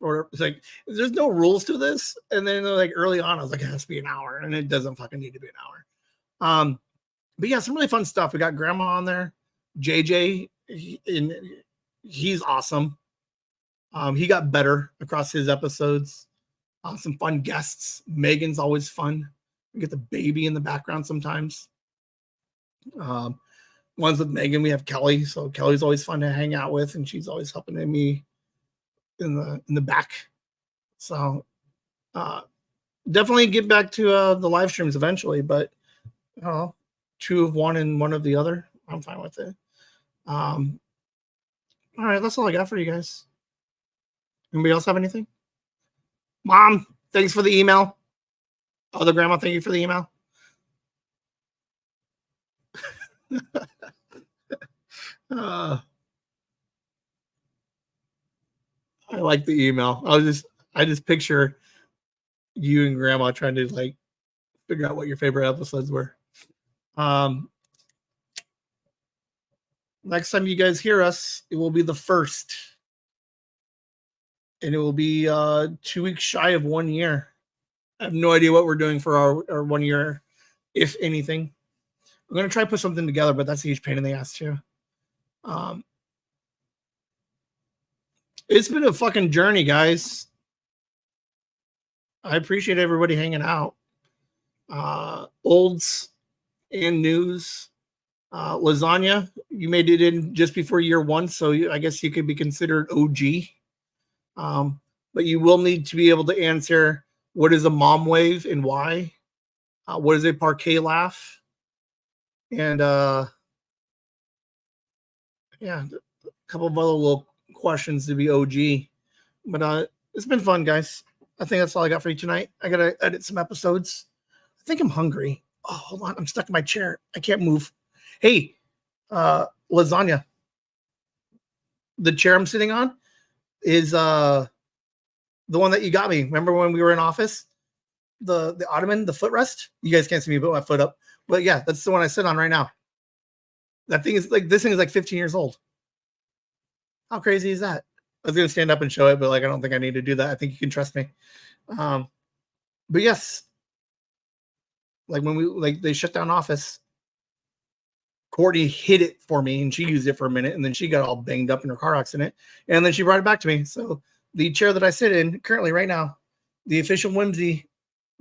Or it's like there's no rules to this. And then like early on, I was like, it has to be an hour, and it doesn't fucking need to be an hour. But yeah, some really fun stuff. We got Grandma on there, JJ, he's awesome. He got better across his episodes. Some fun guests. Megan's always fun. We get the baby in the background sometimes. Ones with Megan, we have Kelly. So Kelly's always fun to hang out with, and she's always helping me in the back. So definitely get back to the live streams eventually, but 2 of one and 1 of the other, I'm fine with it. All right, that's all I got for you guys. Anybody else have anything? Mom, thanks for the email. Other grandma, thank you for the email. I like the email. I just picture you and grandma trying to like figure out what your favorite episodes were. Next time you guys hear us, it will be the 1st. And it will be 2 weeks shy of 1 year. I have no idea what we're doing for our 1 year, if anything. I'm going to try to put something together, but that's a huge pain in the ass too. It's been a fucking journey, guys. I appreciate everybody hanging out. Olds and news. Lasagna, you made it in just before year 1, so I guess you could be considered OG. But you will need to be able to answer what is a mom wave and why. What is a parquet laugh? And yeah, a couple of other little questions to be OG. But it's been fun, guys. I think that's all I got for you tonight. I gotta edit some episodes. I think I'm hungry. Oh, hold on. I'm stuck in my chair. I can't move. Hey, lasagna. The chair I'm sitting on is the one that you got me. Remember when we were in office? The ottoman, the footrest. You guys can't see me put my foot up. But yeah, that's the one I sit on right now. That thing is like, this thing is like 15 years old. How crazy is that? I was gonna stand up and show it, but like I don't think I need to do that. I think you can trust me. But yes, like when they shut down office, Courtney hid it for me, and she used it for a minute, and then she got all banged up in her car accident, and then she brought it back to me. So the chair that I sit in currently right now, the official Whimsy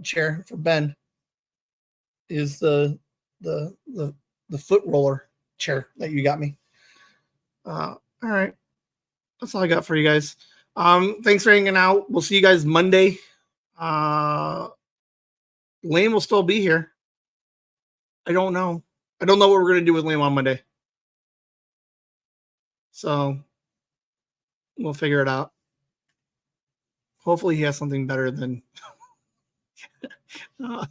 chair for Ben, is the foot roller chair that you got me. All right, that's all I got for you guys. Thanks for hanging out. We'll see you guys Monday. Lane will still be here. I don't know what we're gonna do with Lane on Monday. So we'll figure it out. Hopefully he has something better than I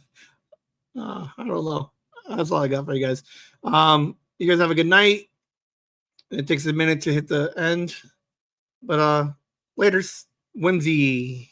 don't know. That's all I got for you guys. You guys have a good night. It takes a minute to hit the end. But later's Whimsy.